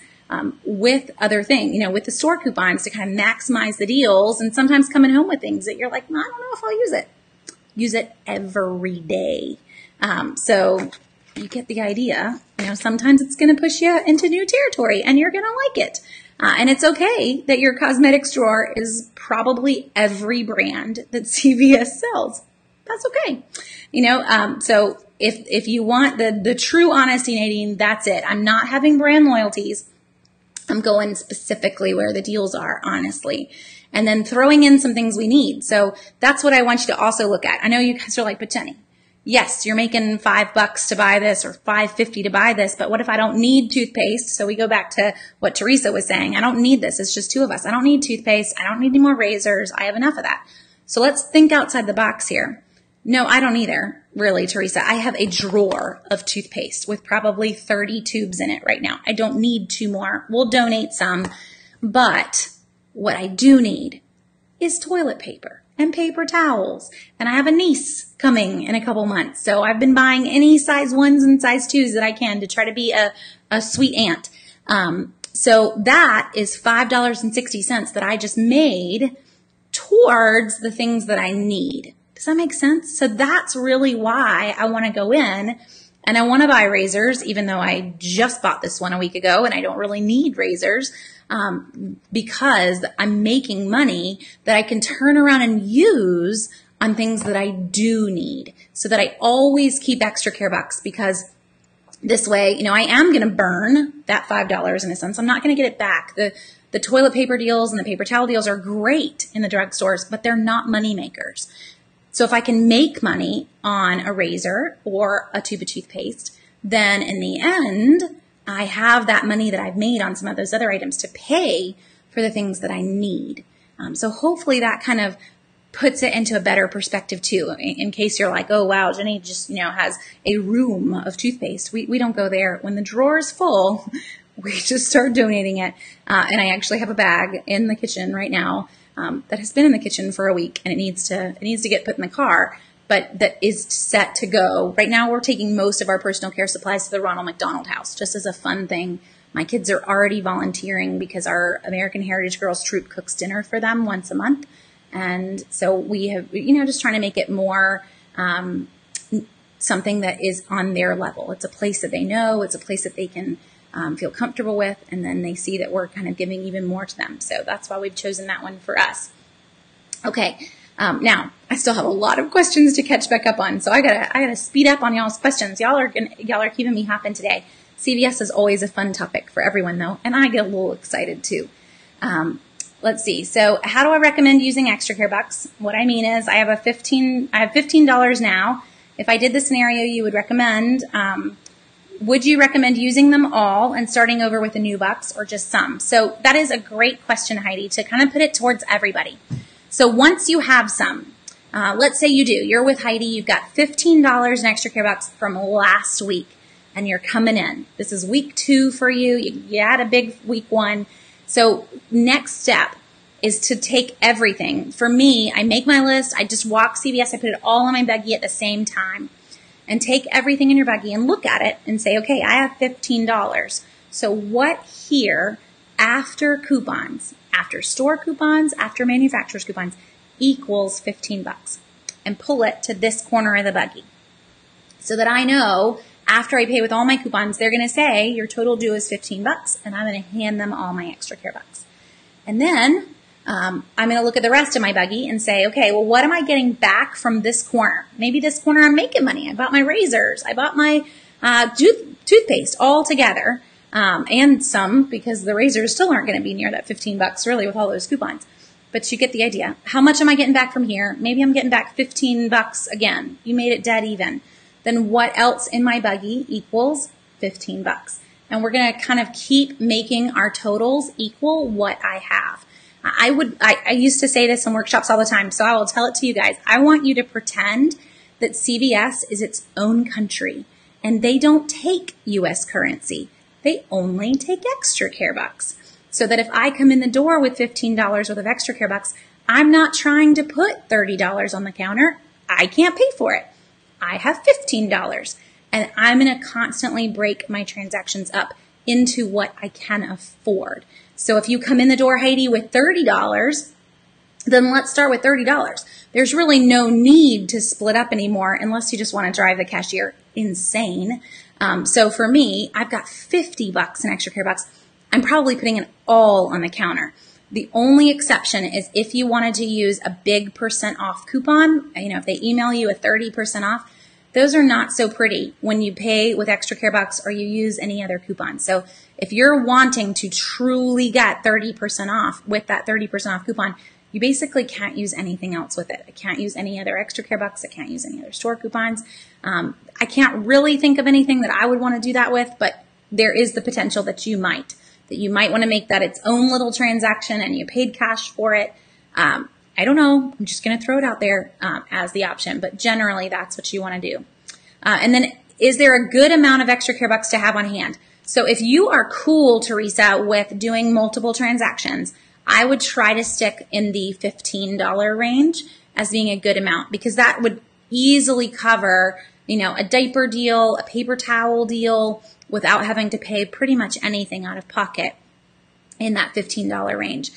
with other things, with the store coupons to kind of maximize the deals, and sometimes coming home with things that you're like, I don't know if I'll use it. Use it every day. So you get the idea. Sometimes it's going to push you into new territory and you're going to like it. And it's okay that your cosmetic store is probably every brand that CVS sells. That's okay. So if you want the true honesty, Nadine, that's it. I'm not having brand loyalties. I'm going specifically where the deals are, honestly, and then throwing in some things we need. So that's what I want you to also look at. I know you guys are like, but Jenny, yes, you're making $5 to buy this or $5.50 to buy this, but what if I don't need toothpaste? So we go back to what Teresa was saying. I don't need this. It's just two of us. I don't need toothpaste. I don't need any more razors. I have enough of that. So let's think outside the box here. No, I don't either, really, Teresa. I have a drawer of toothpaste with probably 30 tubes in it right now. I don't need 2 more. We'll donate some. But what I do need is toilet paper and paper towels. And I have a niece coming in a couple months. So I've been buying any size 1s and size 2s that I can to try to be a sweet aunt. So that is $5.60 that I just made towards the things that I need. Does that make sense? So that's really why I want to go in and I want to buy razors, even though I just bought this one a week ago and I don't really need razors, because I'm making money that I can turn around and use on things that I do need, so that I always keep extra care bucks, because this way, I am going to burn that $5 in a sense. I'm not going to get it back. The toilet paper deals and the paper towel deals are great in the drugstores, but they're not money makers. So if I can make money on a razor or a tube of toothpaste, then in the end, I have that money that I've made on some of those other items to pay for the things that I need. So hopefully that kind of puts it into a better perspective too, in case you're like, oh wow, Jenny just, has a room of toothpaste. We don't go there. When the drawer is full, we just start donating it. And I actually have a bag in the kitchen right now that has been in the kitchen for a week, and it needs to get put in the car, but that is set to go. Right now we're taking most of our personal care supplies to the Ronald McDonald House, just as a fun thing. My kids are already volunteering because our American Heritage Girls Troop cooks dinner for them once a month. And so we have, just trying to make it more something that is on their level. It's a place that they know. It's a place that they can feel comfortable with, and then they see that we're kind of giving even more to them. So that's why we've chosen that one for us. Okay, Now, I still have a lot of questions to catch back up on, so I gotta speed up on y'all's questions. Y'all are keeping me hopping today. CVS is always a fun topic for everyone, though, and I get a little excited too. Let's see. So, how do I recommend using extra care bucks? What I mean is, I have $15 now. If I did the scenario you would recommend, would you recommend using them all and starting over with the new bucks, or just some? So that is a great question, Heidi, to kind of put it towards everybody. So once you have some, let's say you do, you're with Heidi, you've got $15 in extra care bucks from last week, and you're coming in. This is week 2 for you. You had a big week 1. So next step is to take everything. For me, I make my list. I just walk CVS. I put it all in my buggy at the same time. And take everything in your buggy and look at it and say, okay, I have $15. So what here, after coupons, after store coupons, after manufacturer's coupons, equals 15 bucks? And pull it to this corner of the buggy. So that I know after I pay with all my coupons, they're going to say your total due is 15 bucks, and I'm going to hand them all my extra care bucks. And then I'm going to look at the rest of my buggy and say, okay, well, what am I getting back from this corner? Maybe this corner I'm making money. I bought my razors. I bought my toothpaste all together, and some, because the razors still aren't going to be near that 15 bucks really with all those coupons. But you get the idea. How much am I getting back from here? Maybe I'm getting back 15 bucks again. You made it dead even. Then what else in my buggy equals 15 bucks? And we're going to kind of keep making our totals equal what I have. I used to say this in workshops all the time, so I will tell it to you guys. I want you to pretend that CVS is its own country, and they don't take U.S. currency. They only take extra care bucks. So that if I come in the door with $15 worth of extra care bucks, I'm not trying to put $30 on the counter. I can't pay for it. I have $15, and I'm going to constantly break my transactions up into what I can afford. So if you come in the door, Heidi, with $30, then let's start with $30. There's really no need to split up anymore unless you just want to drive the cashier insane. So for me, I've got 50 bucks in extra care bucks. I'm probably putting it all on the counter. The only exception is if you wanted to use a big % off coupon, if they email you a 30% off, those are not so pretty when you pay with extra care bucks or you use any other coupon. So if you're wanting to truly get 30% off with that 30% off coupon, you basically can't use anything else with it. I can't use any other extra care bucks. I can't use any other store coupons. I can't really think of anything that I would want to do that with, but there is the potential that you might want to make that its own little transaction and you paid cash for it. I don't know. I'm just going to throw it out there as the option, but generally that's what you want to do. And then is there a good amount of extra care bucks to have on hand? So if you are cool, Teresa, with doing multiple transactions, I would try to stick in the $15 range as being a good amount, because that would easily cover, a diaper deal, a paper towel deal, without having to pay pretty much anything out of pocket in that $15 range.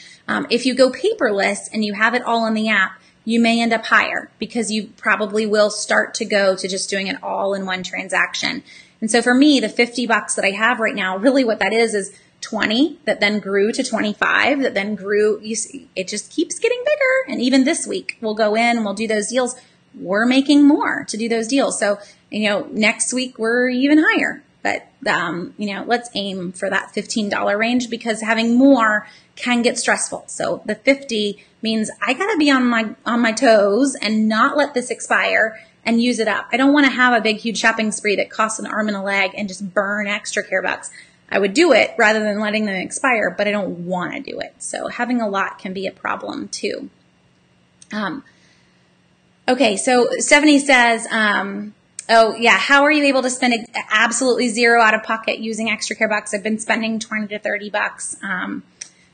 If you go paperless and you have it all in the app, you may end up higher because you probably will start to go to just doing it all in one transaction. And so for me, the 50 bucks that I have right now, really what that is 20 that then grew to 25 that then grew. You see, it just keeps getting bigger. And even this week we'll go in and we'll do those deals. We're making more to do those deals. So, next week we're even higher. But, let's aim for that $15 range because having more can get stressful. So the 50 means I got to be on my toes and not let this expire and use it up. I don't want to have a big, huge shopping spree that costs an arm and a leg and just burn extra care bucks. I would do it rather than letting them expire, but I don't want to do it. So having a lot can be a problem too. Okay, so Stephanie says, oh yeah, how are you able to spend absolutely zero out of pocket using extra care bucks? I've been spending 20 to 30 bucks.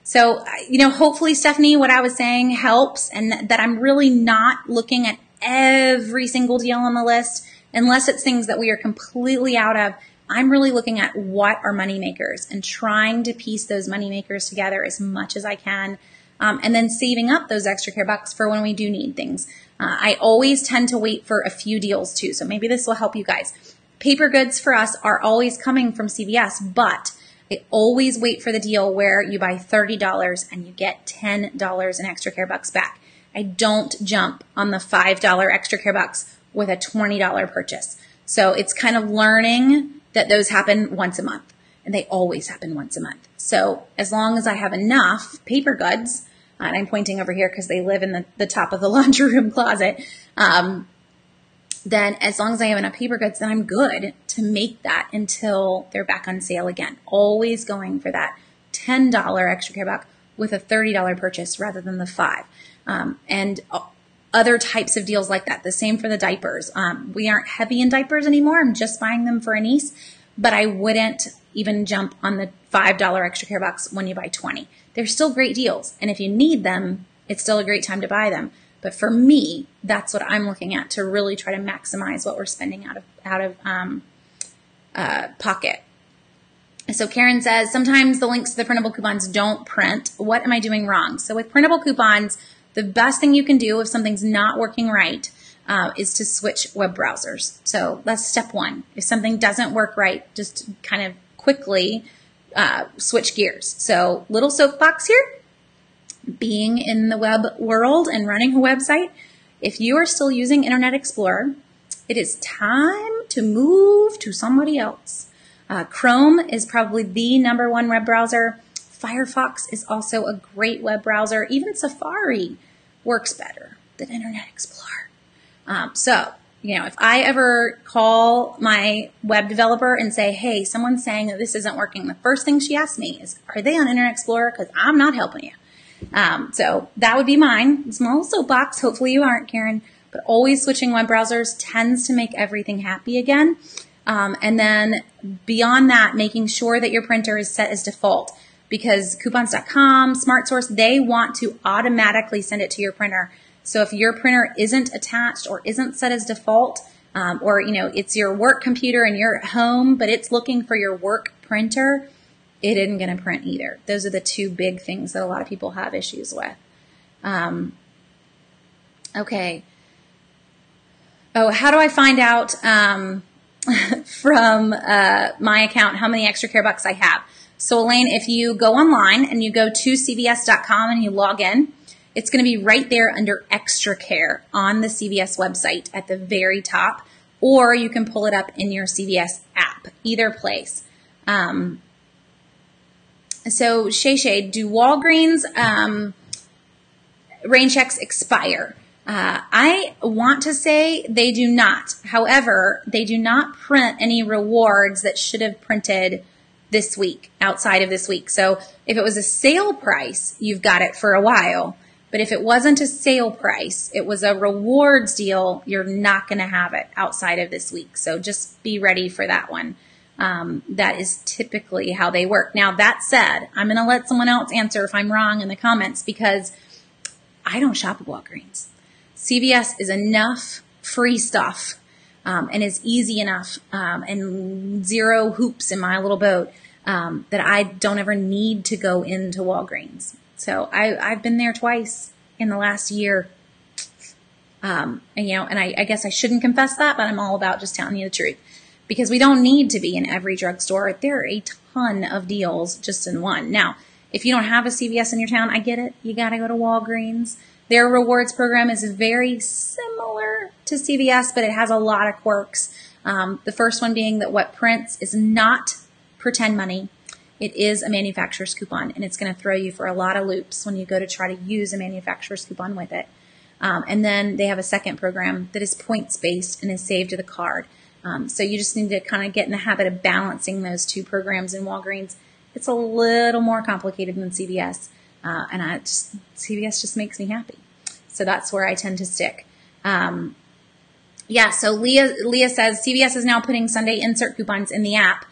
So, hopefully, Stephanie, what I was saying helps, and that I'm really not looking at every single deal on the list unless it's things that we are completely out of. I'm really looking at what are money makers and trying to piece those money makers together as much as I can, and then saving up those extra care bucks for when we do need things. I always tend to wait for a few deals too, so maybe this will help you guys. Paper goods for us are always coming from CVS, but I always wait for the deal where you buy $30 and you get $10 in extra care bucks back. I don't jump on the $5 extra care bucks with a $20 purchase. So it's kind of learning that those happen once a month, and they always happen once a month. So as long as I have enough paper goods, and I'm pointing over here because they live in the top of the laundry room closet, then as long as I have enough paper goods, then I'm good to make that until they're back on sale again. Always going for that $10 extra care buck with a $30 purchase rather than the $5. And other types of deals like that. The same for the diapers. We aren't heavy in diapers anymore. I'm just buying them for a niece, but I wouldn't even jump on the $5 extra care bucks when you buy 20. They're still great deals. And if you need them, it's still a great time to buy them. But for me, that's what I'm looking at to really try to maximize what we're spending out of pocket. So Karen says, sometimes the links to the printable coupons don't print. What am I doing wrong? So with printable coupons, the best thing you can do if something's not working right is to switch web browsers. So that's step one. If something doesn't work right, just kind of quickly switch gears. So little soapbox here. Being in the web world and running a website, if you are still using Internet Explorer, it is time to move to somebody else. Chrome is probably the #1 web browser. Firefox is also a great web browser. Even Safari works better than Internet Explorer. So, if I ever call my web developer and say, hey, someone's saying that this isn't working, the first thing she asks me is, are they on Internet Explorer? Because I'm not helping you. So that would be mine. Small soapbox. Hopefully you aren't, Karen. But always switching web browsers tends to make everything happy again. And then beyond that, making sure that your printer is set as default, because coupons.com, SmartSource, they want to automatically send it to your printer. So if your printer isn't attached or isn't set as default, or it's your work computer and you're at home, but it's looking for your work printer, it isn't going to print either. Those are the two big things that a lot of people have issues with. Okay. Oh, how do I find out from my account how many extra care bucks I have? So Elaine, if you go online and you go to CVS.com and you log in, it's going to be right there under extra care on the CVS website at the very top, or you can pull it up in your CVS app, either place. So Shay, do Walgreens rain checks expire? I want to say they do not. However, they do not print any rewards that should have printed this week, outside of this week. So if it was a sale price, you've got it for a while. But if it wasn't a sale price, it was a rewards deal, you're not going to have it outside of this week. So just be ready for that one. That is typically how they work. Now, that said, I'm going to let someone else answer if I'm wrong in the comments, because I don't shop at Walgreens. CVS is enough free stuff and is easy enough and zero hoops in my little boat that I don't ever need to go into Walgreens. So I've been there twice in the last year. And I guess I shouldn't confess that, but I'm all about just telling you the truth. Because we don't need to be in every drugstore. There are a ton of deals just in one. Now, if you don't have a CVS in your town, I get it. You got to go to Walgreens. Their rewards program is very similar to CVS, but it has a lot of quirks. The first one being that what prints is not pretend money. It is a manufacturer's coupon, and it's going to throw you for a lot of loops when you go to try to use a manufacturer's coupon with it. And then they have a second program that is points-based and is saved to the card. So you just need to kind of get in the habit of balancing those two programs in Walgreens. It's a little more complicated than CVS, and CVS just makes me happy. So that's where I tend to stick. So Leah says CVS is now putting Sunday insert coupons in the app.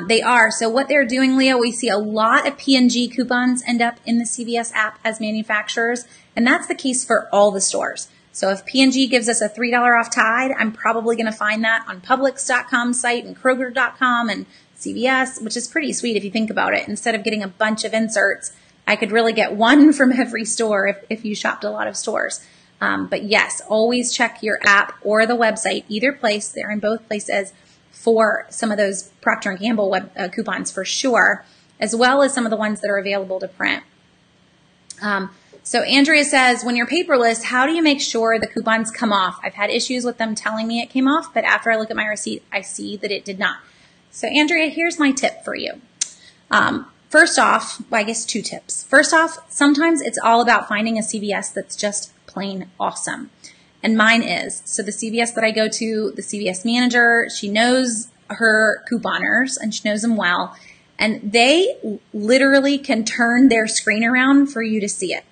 They are. So what they're doing, Leah, we see a lot of P&G coupons end up in the CVS app as manufacturers, and that's the case for all the stores. So if P&G gives us a $3 off Tide, I'm probably going to find that on Publix.com site and Kroger.com and CVS, which is pretty sweet if you think about it. Instead of getting a bunch of inserts, I could really get one from every store if you shopped a lot of stores. But yes, always check your app or the website, either place. They're in both places for some of those Procter & Gamble web coupons for sure, as well as some of the ones that are available to print. So Andrea says, when you're paperless, how do you make sure the coupons come off? I've had issues with them telling me it came off, but after I look at my receipt, I see that it did not. So Andrea, here's my tip for you. First off, well, I guess 2 tips. First off, sometimes it's all about finding a CVS that's just plain awesome. And mine is. So the CVS that I go to, the CVS manager, she knows her couponers and she knows them well. And they literally can turn their screen around for you to see it.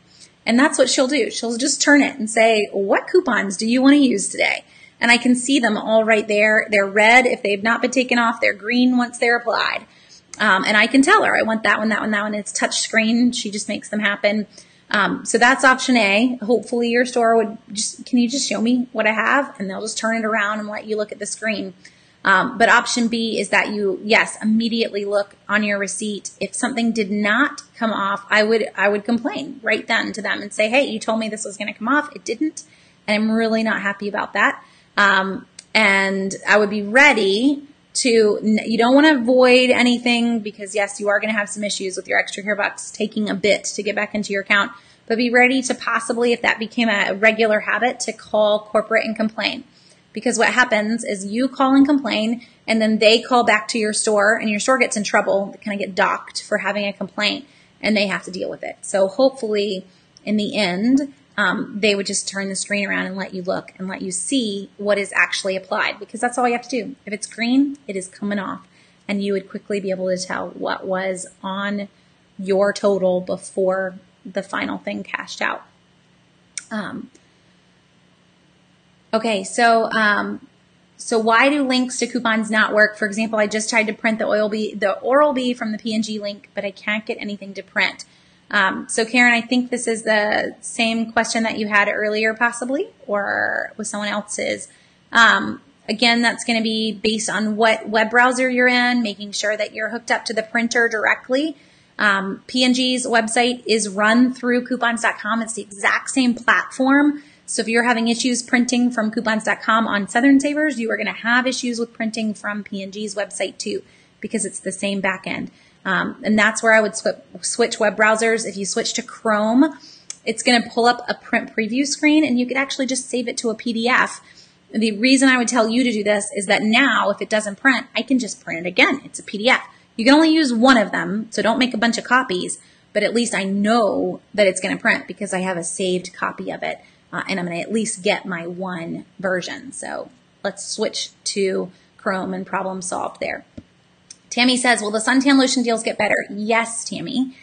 And that's what she'll do. She'll just turn it and say, what coupons do you want to use today? And I can see them all right there. They're red if they've not been taken off. They're green once they're applied. And I can tell her, I want that one, that one, that one. It's touch screen. She just makes them happen. So that's option A. Hopefully your store would just, can you just show me what I have? And they'll just turn it around and let you look at the screen. But option B is that you, yes, immediately look on your receipt. If something did not come off, I would complain right then to them and say, hey, you told me this was going to come off. It didn't. And I'm really not happy about that. And I would be ready to, you don't want to avoid anything because yes, you are going to have some issues with your extra care bucks taking a bit to get back into your account, but be ready to possibly, if that became a regular habit, to call corporate and complain. Because what happens is you call and complain, and then they call back to your store, and your store gets in trouble. They kind of get docked for having a complaint, and they have to deal with it. So hopefully, in the end, they would just turn the screen around and let you look and let you see what is actually applied, because that's all you have to do. If it's green, it is coming off, and you would quickly be able to tell what was on your total before the final thing cashed out. Okay, so why do links to coupons not work? For example, I just tried to print the Oral-B from the P&G link, but I can't get anything to print. So Karen, I think this is the same question that you had earlier possibly, or with someone else's. Again, that's going to be based on what web browser you're in, making sure that you're hooked up to the printer directly. P&G's website is run through coupons.com. It's the exact same platform. So if you're having issues printing from coupons.com on Southern Savers, you are going to have issues with printing from P&G's website too, because it's the same backend. And that's where I would switch web browsers. If you switch to Chrome, it's going to pull up a print preview screen, and you could actually just save it to a PDF. The reason I would tell you to do this is that now, if it doesn't print, I can just print it again. It's a PDF. You can only use one of them, so don't make a bunch of copies, but at least I know that it's going to print because I have a saved copy of it. And I'm going to at least get my one version. So let's switch to Chrome and problem solved there. Tammy says, will the suntan lotion deals get better? Yes, Tammy.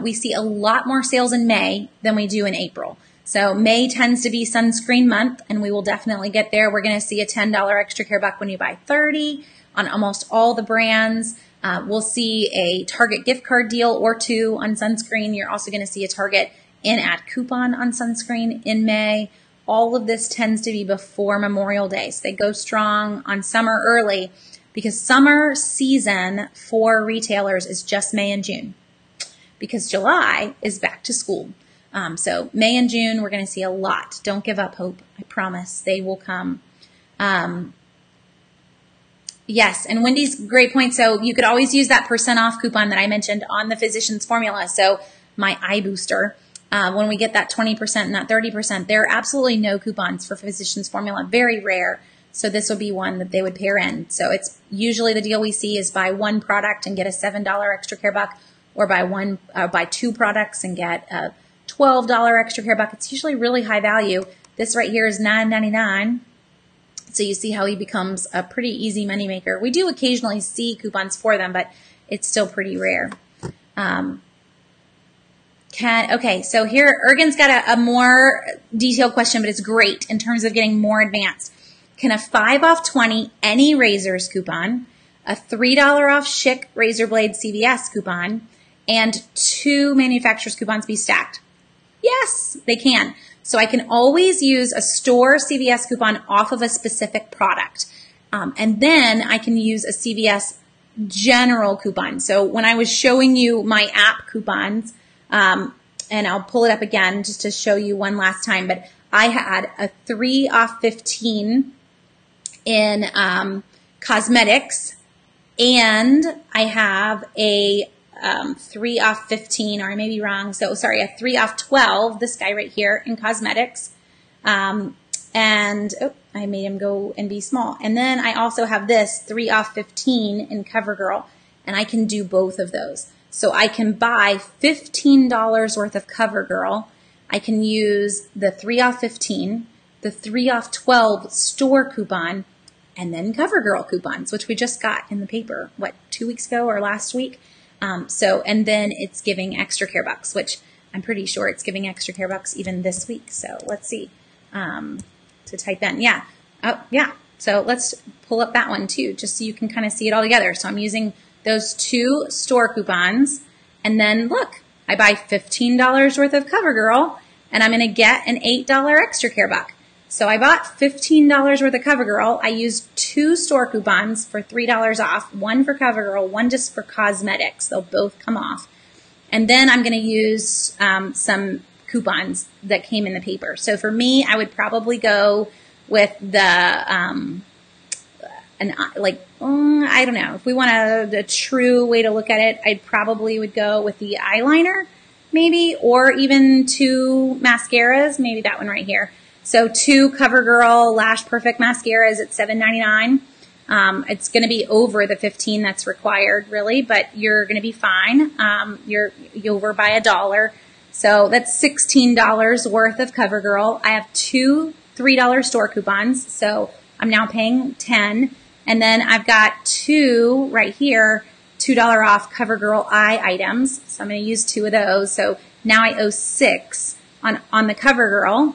We see a lot more sales in May than we do in April. So May tends to be sunscreen month, and we will definitely get there. We're going to see a $10 extra care buck when you buy 30 on almost all the brands. We'll see a Target gift card deal or 2 on sunscreen. You're also going to see a Target in-ad coupon on sunscreen in May. All of this tends to be before Memorial Day. So they go strong on summer early because summer season for retailers is just May and June because July is back to school. So May and June, we're going to see a lot. Don't give up hope. I promise they will come. Yes, and Wendy's great point. So you could always use that % off coupon that I mentioned on the Physicians Formula. So my eye booster. When we get that 20% and that 30%, there are absolutely no coupons for Physicians Formula, very rare. So this would be one that they would pair in. So it's usually the deal we see is buy one product and get a $7 extra care buck, or buy 2 products and get a $12 extra care buck. It's usually really high value. This right here is $9.99. So you see how he becomes a pretty easy moneymaker. We do occasionally see coupons for them, but it's still pretty rare. Okay, so here, Ergen's got a more detailed question, but it's great in terms of getting more advanced. Can a 5 off 20 any razors coupon, a $3 off Schick razor blade CVS coupon, and 2 manufacturers coupons be stacked? Yes, they can. So I can always use a store CVS coupon off of a specific product. And then I can use a CVS general coupon. So when I was showing you my app coupons, and I'll pull it up again just to show you one last time, but I had a 3 off 15 in cosmetics, and I have a 3 off 15, or I may be wrong. So sorry, a 3 off 12, this guy right here in cosmetics. And I made him go and be small. And then I also have this 3 off 15 in CoverGirl, and I can do both of those. So I can buy $15 worth of CoverGirl. I can use the 3 off 15, the 3 off 12 store coupon, and then CoverGirl coupons, which we just got in the paper, 2 weeks ago or last week? And then it's giving extra care bucks, which I'm pretty sure it's giving extra care bucks even this week. So let's see, to type in. Yeah. Oh, yeah. So let's pull up that one too, just so you can kind of see it all together. So I'm using those 2 store coupons, and then look, I buy $15 worth of CoverGirl, and I'm going to get an $8 extra care buck. So I bought $15 worth of CoverGirl. I used 2 store coupons for $3 off, one for CoverGirl, one just for cosmetics. They'll both come off. And then I'm going to use some coupons that came in the paper. So for me, I would probably go with the, I don't know. If we want a true way to look at it, I probably would go with the eyeliner, maybe, or even 2 mascaras, maybe that one right here. So 2 CoverGirl Lash Perfect mascaras at $7.99. It's going to be over the 15 that's required, really, but you're going to be fine. You're over by $1. So that's $16 worth of CoverGirl. I have 2 $3 store coupons, so I'm now paying $10. And then I've got 2 right here, $2 off CoverGirl eye items. So I'm going to use 2 of those. So now I owe $6 on the CoverGirl,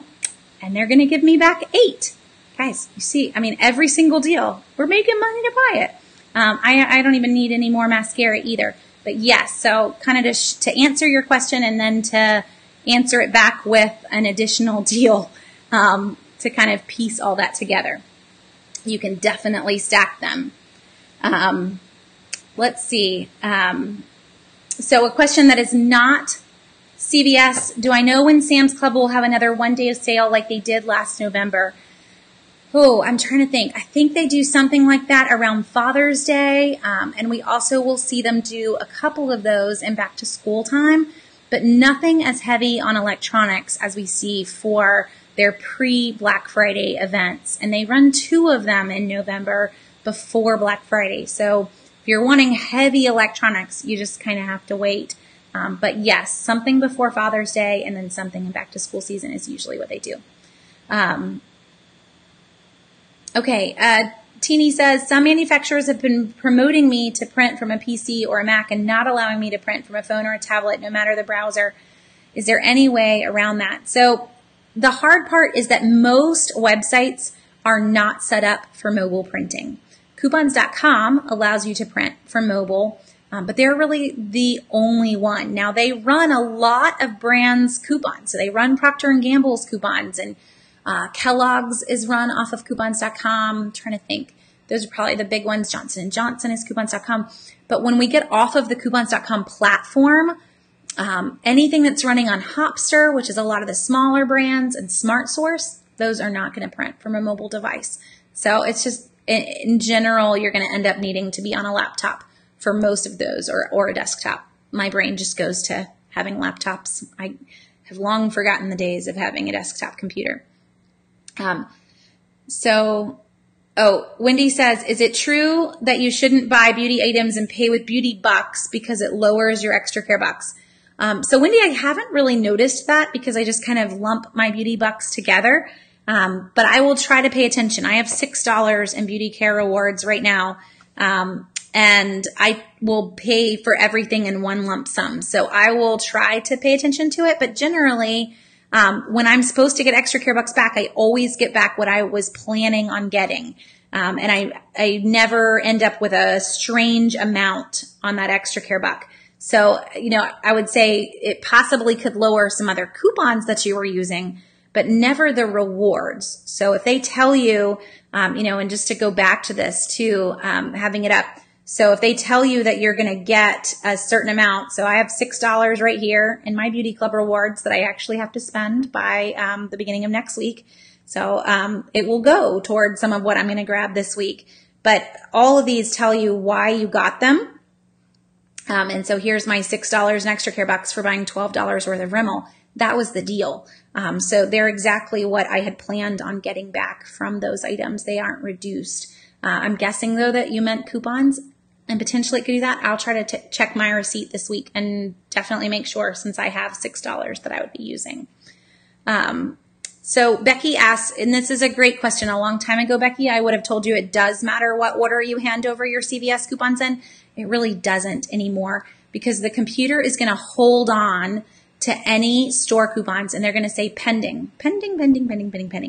and they're going to give me back $8. Guys, you see, I mean, every single deal, we're making money to buy it. I don't even need any more mascara either. But yes, so kind of to answer your question and then to answer it back with an additional deal to kind of piece all that together. You can definitely stack them. Let's see. So a question that is not CVS, do I know when Sam's Club will have another one day of sale like they did last November? Oh, I'm trying to think. I think they do something like that around Father's Day. And we also will see them do a couple of those in back to school time, but nothing as heavy on electronics as we see for their pre-Black Friday events. And they run 2 of them in November before Black Friday. So if you're wanting heavy electronics, you just kind of have to wait. But yes, something before Father's Day and then something in back to school season is usually what they do. Okay, Teeny says, some manufacturers have been promoting me to print from a PC or a Mac and not allowing me to print from a phone or a tablet, no matter the browser. Is there any way around that? So the hard part is that most websites are not set up for mobile printing. Coupons.com allows you to print from mobile, but they're really the only one. Now, they run a lot of brands' coupons. So they run Procter & Gamble's coupons, and Kellogg's is run off of coupons.com. I'm trying to think. Those are probably the big ones. Johnson & Johnson is coupons.com. But when we get off of the coupons.com platform, anything that's running on Hopster, which is a lot of the smaller brands, and SmartSource, those are not going to print from a mobile device. So it's just, in general, you're going to end up needing to be on a laptop for most of those, or a desktop. My brain just goes to having laptops. I have long forgotten the days of having a desktop computer. Wendy says, is it true that you shouldn't buy beauty items and pay with beauty bucks because it lowers your extra care bucks? So Wendy, I haven't really noticed that because I just kind of lump my beauty bucks together. But I will try to pay attention. I have $6 in beauty care rewards right now. And I will pay for everything in one lump sum. So I will try to pay attention to it. But generally, when I'm supposed to get extra care bucks back, I always get back what I was planning on getting. And I never end up with a strange amount on that extra care buck. So, I would say it possibly could lower some other coupons that you were using, but never the rewards. So if they tell you, and just to go back to this too, having it up. So if they tell you that you're going to get a certain amount, so I have $6 right here in my Beauty Club rewards that I actually have to spend by the beginning of next week. So it will go towards some of what I'm going to grab this week. But all of these tell you why you got them. And so here's my $6 in extra care bucks for buying $12 worth of Rimmel. That was the deal. So they're exactly what I had planned on getting back from those items. They aren't reduced. I'm guessing, though, that you meant coupons, and potentially it could do that. I'll try to check my receipt this week and definitely make sure, since I have $6, that I would be using. So Becky asks, and this is a great question. A long time ago, Becky, I would have told you it does matter what order you hand over your CVS coupons in. It really doesn't anymore, because the computer is going to hold on to any store coupons, and they're going to say pending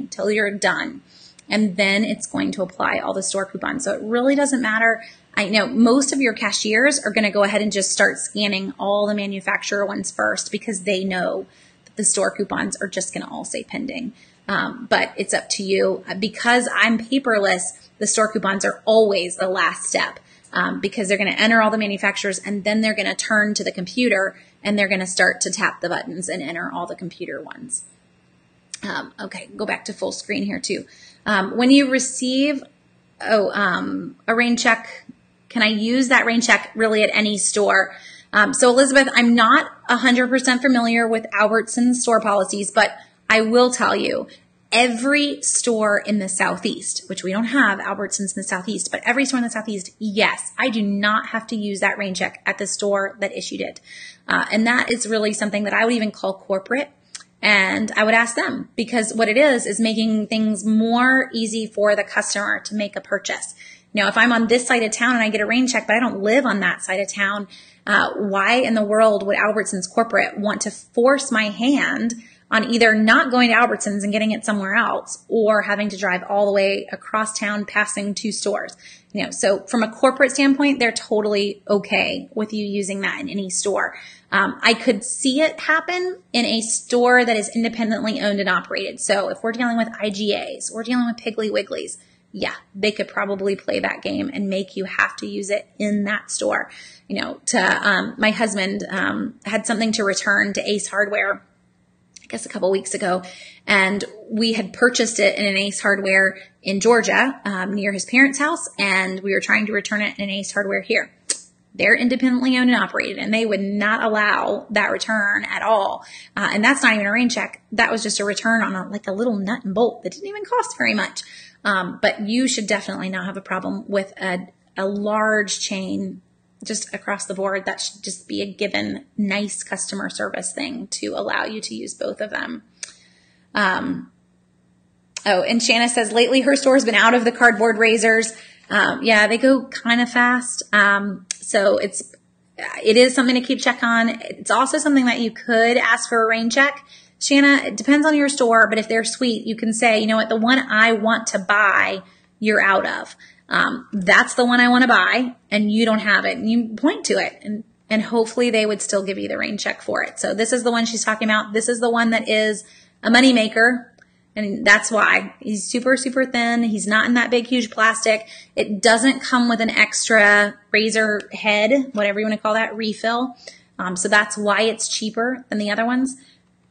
till you're done. And then it's going to apply all the store coupons. So it really doesn't matter. I know most of your cashiers are going to go ahead and just start scanning all the manufacturer ones first, because they know that the store coupons are just going to all say pending. But it's up to you. Because I'm paperless, the store coupons are always the last step, because they're going to enter all the manufacturers, and then they're going to turn to the computer and they're going to start to tap the buttons and enter all the computer ones. Okay, go back to full screen here too. When you receive a rain check, can I use that rain check really at any store? So Elizabeth, I'm not 100% familiar with Albertsons store policies, but I will tell you, every store in the Southeast, which we don't have Albertsons in the Southeast, but every store in the Southeast, yes, I do not have to use that rain check at the store that issued it. And that is really something that I would even call corporate. And I would ask them, because what it is making things more easy for the customer to make a purchase. Now, if I'm on this side of town and I get a rain check, but I don't live on that side of town, why in the world would Albertsons corporate want to force my hand on either not going to Albertsons and getting it somewhere else, or having to drive all the way across town passing 2 stores? So from a corporate standpoint, they're totally okay with you using that in any store. I could see it happen in a store that is independently owned and operated. So if we're dealing with IGAs, we're dealing with Piggly Wigglies, yeah, they could probably play that game and make you have to use it in that store. My husband had something to return to Ace Hardware, I guess a couple weeks ago, and we had purchased it in an Ace Hardware in Georgia, near his parents' house, and we were trying to return it in an Ace Hardware here. They're independently owned and operated, and they would not allow that return at all. And that's not even a rain check. That was just a return on a little nut and bolt that didn't even cost very much. But you should definitely not have a problem with a large chain just across the board. That should just be a given nice customer service thing to allow you to use both of them. And Shanna says, lately her store's been out of the cardboard razors. Yeah, they go kind of fast. So it is something to keep check on. It's also something that you could ask for a rain check. Shanna, it depends on your store, but if they're sweet, you can say, you know what, the one I want to buy, you're out of. That's the one I want to buy, and you don't have it. And you point to it, and hopefully they would still give you the rain check for it. So this is the one she's talking about. This is the one that is a moneymaker. And that's why he's super, super thin. He's not in that big, huge plastic. It doesn't come with an extra razor head, whatever you want to call that, refill. So that's why it's cheaper than the other ones.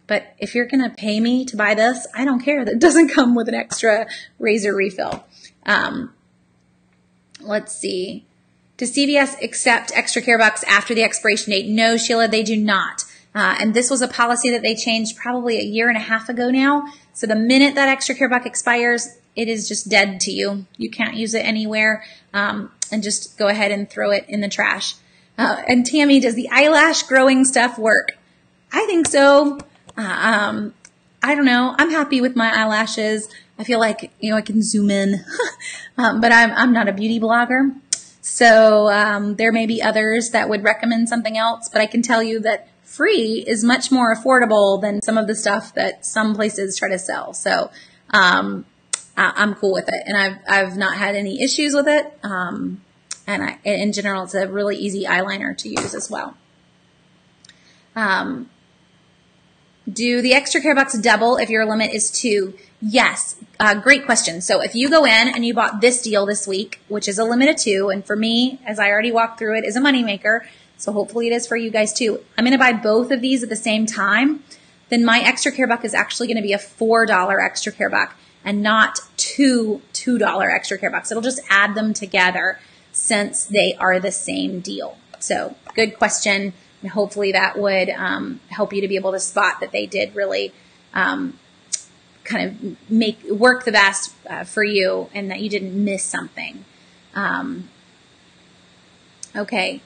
But if you're going to pay me to buy this, I don't care that it doesn't come with an extra razor refill. Let's see. Does CVS accept extra care bucks after the expiration date? No, Sheila, they do not. And this was a policy that they changed probably a year and a half ago now. So the minute that extra care buck expires, it is just dead to you. You can't use it anywhere, and just go ahead and throw it in the trash. And Tammy, does the eyelash growing stuff work? I think so. I don't know. I'm happy with my eyelashes. I feel like, I can zoom in, but I'm not a beauty blogger. So, there may be others that would recommend something else, but I can tell you that free is much more affordable than some of the stuff that some places try to sell. So, I'm cool with it, and I've not had any issues with it. And in general, it's a really easy eyeliner to use as well. Do the extra care bucks double if your limit is 2? Yes. Great question. So if you go in and you bought this deal this week, which is a limit of 2, and for me, as I already walked through it, is a moneymaker, so hopefully it is for you guys too. I'm going to buy both of these at the same time. Then my extra care buck is actually going to be a $4 extra care buck and not two $2 extra care bucks. It'll just add them together since they are the same deal. So good question. And hopefully that would help you to be able to spot that they did really kind of work the best for you and that you didn't miss something. Okay.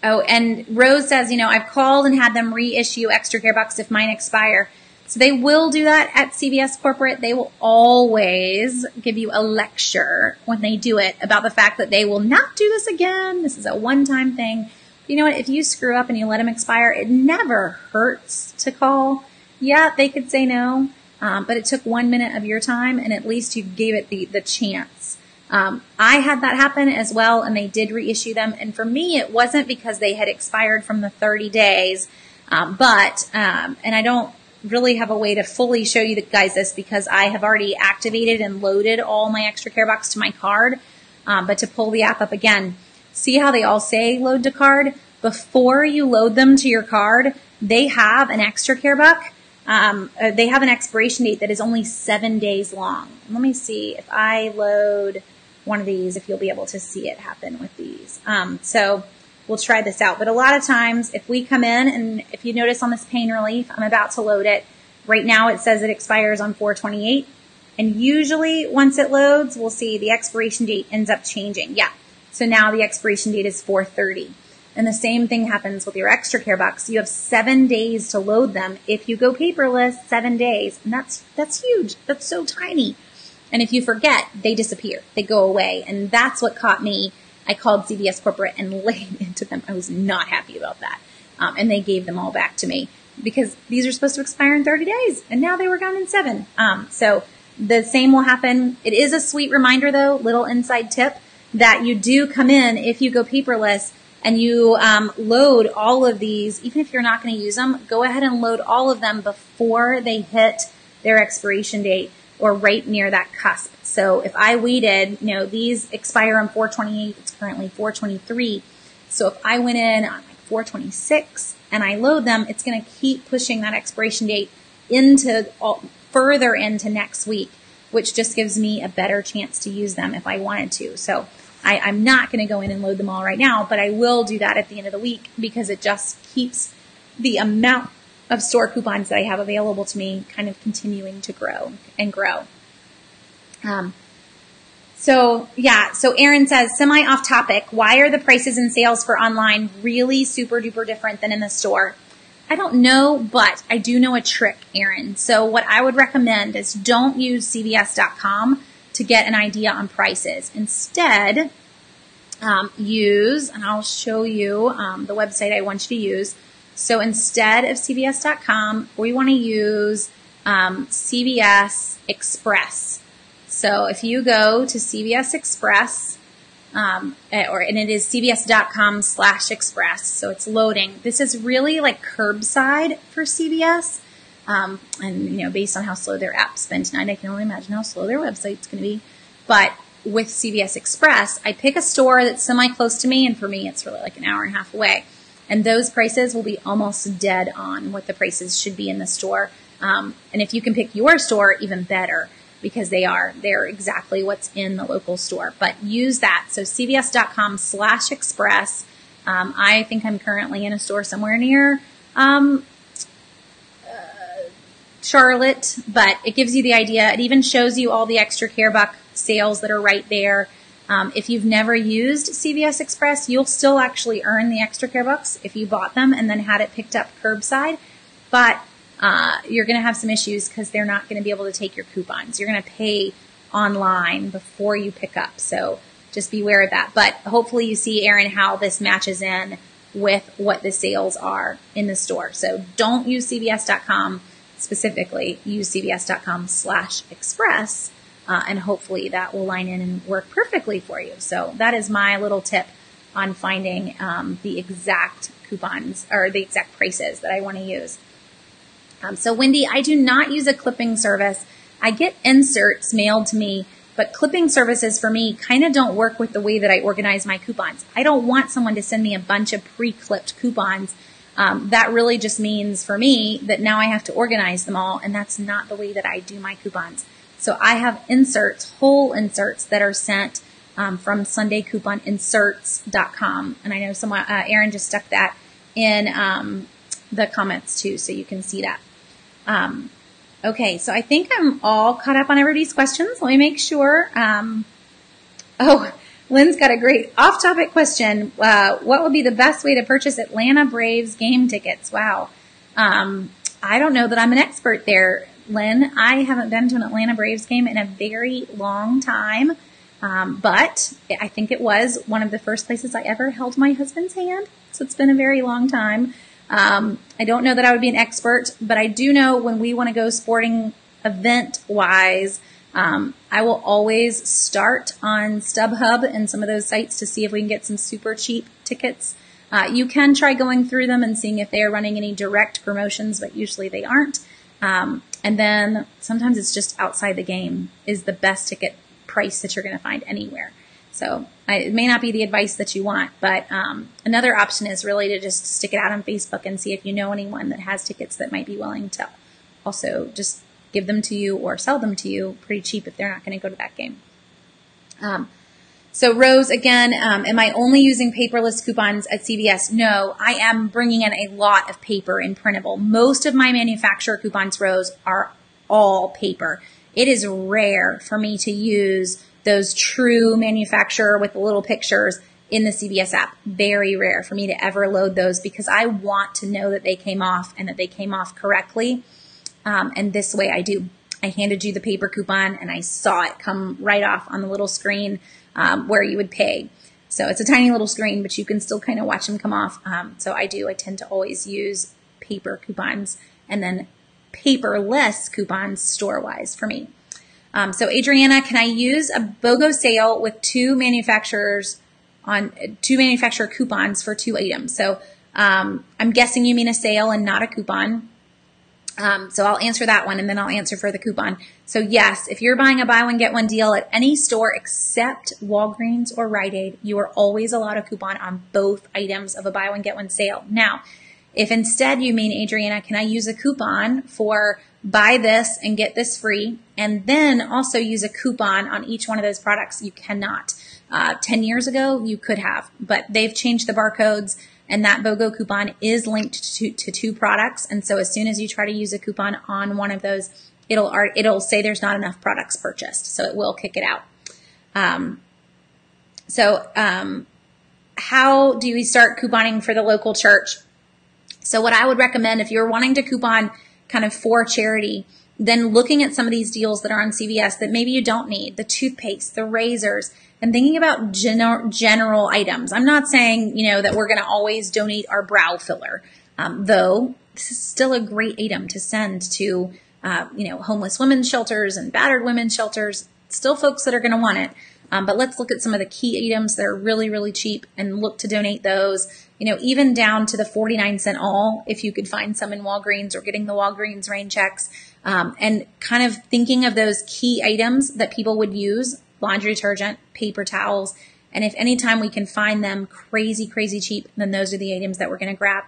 Oh, and Rose says, I've called and had them reissue extra care bucks if mine expire. So they will do that at CVS Corporate. They will always give you a lecture when they do it about the fact that they will not do this again. This is a one-time thing. You know what? If you screw up and you let them expire, it never hurts to call. Yeah, they could say no, but it took 1 minute of your time, and at least you gave it the chance. I had that happen as well, and they did reissue them. And for me, it wasn't because they had expired from the 30 days, and I don't really have a way to fully show you guys this because I have already activated and loaded all my extra care bucks to my card. But to pull the app up again, see how they all say load to card? Before you load them to your card, they have an extra care buck. They have an expiration date that is only 7 days long. Let me see if I load one of these, if you'll be able to see it happen with these. So we'll try this out. But a lot of times, if we come in, and if you notice on this pain relief, I'm about to load it. Right now it says it expires on 4/28. And usually once it loads, we'll see the expiration date ends up changing. Yeah. So now the expiration date is 4/30. And the same thing happens with your extra care bucks. You have 7 days to load them. If you go paperless, 7 days. And that's huge. That's so tiny. And if you forget, they disappear. They go away. And that's what caught me. I called CVS Corporate and laid into them. I was not happy about that. And they gave them all back to me because these are supposed to expire in 30 days. And now they were gone in 7. So the same will happen. It is a sweet reminder, though, little inside tip, that you do come in if you go paperless and you load all of these. Even if you're not going to use them, go ahead and load all of them before they hit their expiration date or right near that cusp. So if I waited, these expire on 4/28. It's currently 4/23. So if I went in on like 4/26 and I load them, it's going to keep pushing that expiration date further into next week, which just gives me a better chance to use them if I wanted to. So I'm not going to go in and load them all right now, but I will do that at the end of the week because it just keeps the amount of store coupons that I have available to me kind of continuing to grow and grow. So Aaron says, semi off topic, why are the prices and sales for online really super duper different than in the store? I don't know, but I do know a trick, Aaron. So what I would recommend is don't use CVS.com to get an idea on prices. Instead, use, and I'll show you the website I want you to use. So instead of CVS.com, we want to use CVS Express. So if you go to CVS Express, and it is CVS.com/express, so it's loading. This is really like curbside for CVS. And based on how slow their app's been tonight, I can only imagine how slow their website's going to be. But with CVS Express, I pick a store that's semi-close to me, and for me, it's really like an hour and a half away. And those prices will be almost dead on what the prices should be in the store. And if you can pick your store, even better, because they're exactly what's in the local store. But use that. So CVS.com/express. I think I'm currently in a store somewhere near Charlotte, but it gives you the idea. It even shows you all the extra care buck sales that are right there. If you've never used CVS Express, you'll still actually earn the extra care bucks if you bought them and then had it picked up curbside. But you're going to have some issues because they're not going to be able to take your coupons. You're going to pay online before you pick up. So just be aware of that. But hopefully you see, Aaron, how this matches in with what the sales are in the store. So don't use CVS.com specifically. Use CVS.com/express. And hopefully that will line in and work perfectly for you. So that is my little tip on finding the exact coupons or the exact prices that I want to use. So Wendy, I do not use a clipping service. I get inserts mailed to me, but clipping services for me kind of don't work with the way that I organize my coupons. I don't want someone to send me a bunch of pre-clipped coupons. That really just means for me that now I have to organize them all, and that's not the way that I do my coupons. So I have inserts, whole inserts that are sent from SundayCouponInserts.com. And I know someone, Aaron just stuck that in the comments too, so you can see that. Okay, so I think I'm all caught up on everybody's questions. Let me make sure. Oh, Lynn's got a great off-topic question. What would be the best way to purchase Atlanta Braves game tickets? Wow. I don't know that I'm an expert there, Lynn. I haven't been to an Atlanta Braves game in a very long time. But I think it was one of the first places I ever held my husband's hand. So it's been a very long time. I don't know that I would be an expert, but I do know when we want to go sporting event wise, I will always start on StubHub and some of those sites to see if we can get some super cheap tickets. You can try going through them and seeing if they are running any direct promotions, but usually they aren't. And then sometimes it's just outside the game is the best ticket price that you're going to find anywhere. So it may not be the advice that you want, but another option is really to just stick it out on Facebook and see if you know anyone that has tickets that might be willing to also just give them to you or sell them to you pretty cheap if they're not going to go to that game. So Rose, again, am I only using paperless coupons at CVS? No, I am bringing in a lot of paper and printable. Most of my manufacturer coupons, Rose, are all paper. It is rare for me to use those true manufacturer with the little pictures in the CVS app. Very rare for me to ever load those because I want to know that they came off and that they came off correctly. And this way I do. I handed you the paper coupon and I saw it come right off on the little screen where you would pay. So it's a tiny little screen, but you can still kind of watch them come off. So I tend to always use paper coupons and then paperless coupons store-wise for me. So Adriana, can I use a BOGO sale with two manufacturer coupons for 2 items? So I'm guessing you mean a sale and not a coupon. So I'll answer that one and then I'll answer for the coupon. So yes, if you're buying a buy one, get one deal at any store except Walgreens or Rite Aid, you are always allowed a coupon on both items of a buy one, get one sale. Now, if instead you mean, Adriana, can I use a coupon for buy this and get this free, and then also use a coupon on each one of those products? You cannot. 10 years ago, you could have, but they've changed the barcodes, and that BOGO coupon is linked to 2 products. And so as soon as you try to use a coupon on one of those, it'll say there's not enough products purchased, so it will kick it out. How do we start couponing for the local church? So what I would recommend if you're wanting to coupon kind of for charity, then looking at some of these deals that are on CVS that maybe you don't need, the toothpaste, the razors, and thinking about general items. I'm not saying, that we're going to always donate our brow filler, though this is still a great item to send to, homeless women's shelters and battered women's shelters, still folks that are going to want it. But let's look at some of the key items that are really, really cheap and look to donate those, even down to the 49-cent all, if you could find some in Walgreens or getting the Walgreens rain checks, and kind of thinking of those key items that people would use, laundry detergent, paper towels, and if anytime we can find them crazy, crazy cheap, then those are the items that we're going to grab.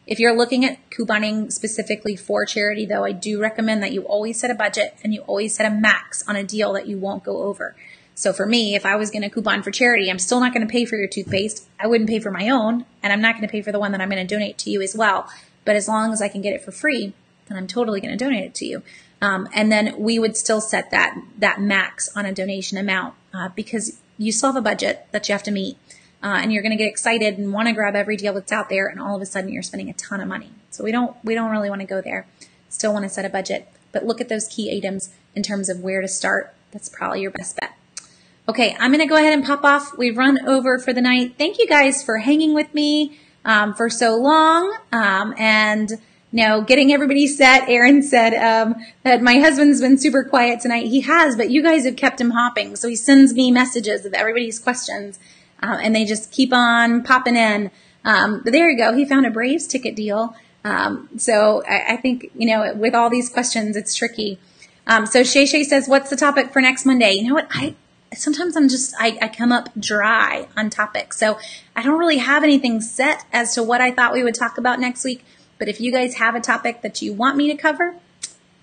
If you're looking at couponing specifically for charity, though, I do recommend that you always set a budget and you always set a max on a deal that you won't go over. So for me, if I was going to coupon for charity, I'm still not going to pay for your toothpaste. I wouldn't pay for my own, and I'm not going to pay for the one that I'm going to donate to you as well. But as long as I can get it for free, then I'm totally going to donate it to you. And then we would still set that max on a donation amount because you still have a budget that you have to meet. And you're going to get excited and want to grab every deal that's out there, and all of a sudden you're spending a ton of money. So we don't really want to go there. Still want to set a budget, but look at those key items in terms of where to start. That's probably your best bet. Okay, I'm going to go ahead and pop off. We've run over for the night. Thank you guys for hanging with me for so long and getting everybody set. Aaron said that my husband's been super quiet tonight. He has, but you guys have kept him hopping. So he sends me messages of everybody's questions, and they just keep on popping in. But there you go. He found a Braves ticket deal. So I think, with all these questions, it's tricky. So Shay Shay says, what's the topic for next Monday? You know what? Sometimes I come up dry on topics. So I don't really have anything set as to what I thought we would talk about next week. But if you guys have a topic that you want me to cover,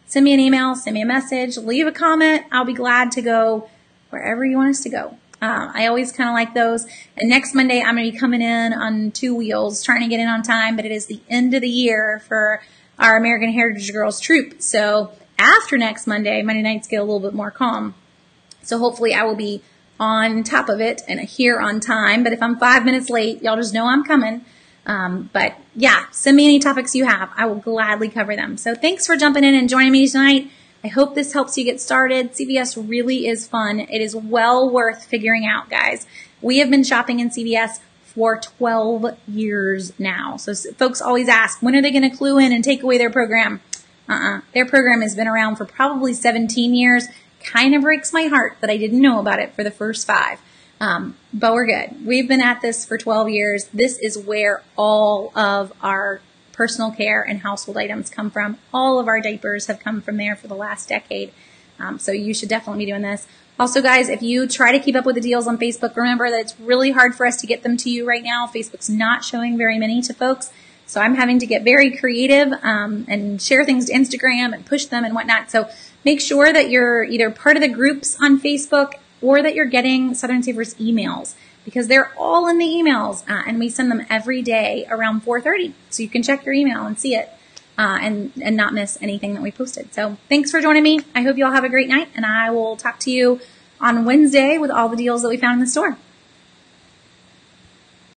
send me an email, send me a message, leave a comment. I'll be glad to go wherever you want us to go. I always kind of like those. And next Monday, I'm going to be coming in on 2 wheels, trying to get in on time, but it is the end of the year for our American Heritage Girls troop. So after next Monday, Monday nights get a little bit more calm. So hopefully I will be on top of it and here on time. But if I'm 5 minutes late, y'all just know I'm coming. But yeah, send me any topics you have. I will gladly cover them. So thanks for jumping in and joining me tonight. I hope this helps you get started. CVS really is fun. It is well worth figuring out, guys. We have been shopping in CVS for 12 years now. So folks always ask, when are they going to clue in and take away their program? Their program has been around for probably 17 years. Kind of breaks my heart that I didn't know about it for the first 5. But we're good. We've been at this for 12 years. This is where all of our personal care and household items come from. All of our diapers have come from there for the last decade. So you should definitely be doing this. Also, guys, if you try to keep up with the deals on Facebook, remember that it's really hard for us to get them to you right now. Facebook's not showing very many to folks. So I'm having to get very creative and share things to Instagram and push them and whatnot. So make sure that you're either part of the groups on Facebook or that you're getting Southern Savers emails, because they're all in the emails, and we send them every day around 4:30. So you can check your email and see it and not miss anything that we posted. So thanks for joining me. I hope you all have a great night, and I will talk to you on Wednesday with all the deals that we found in the store.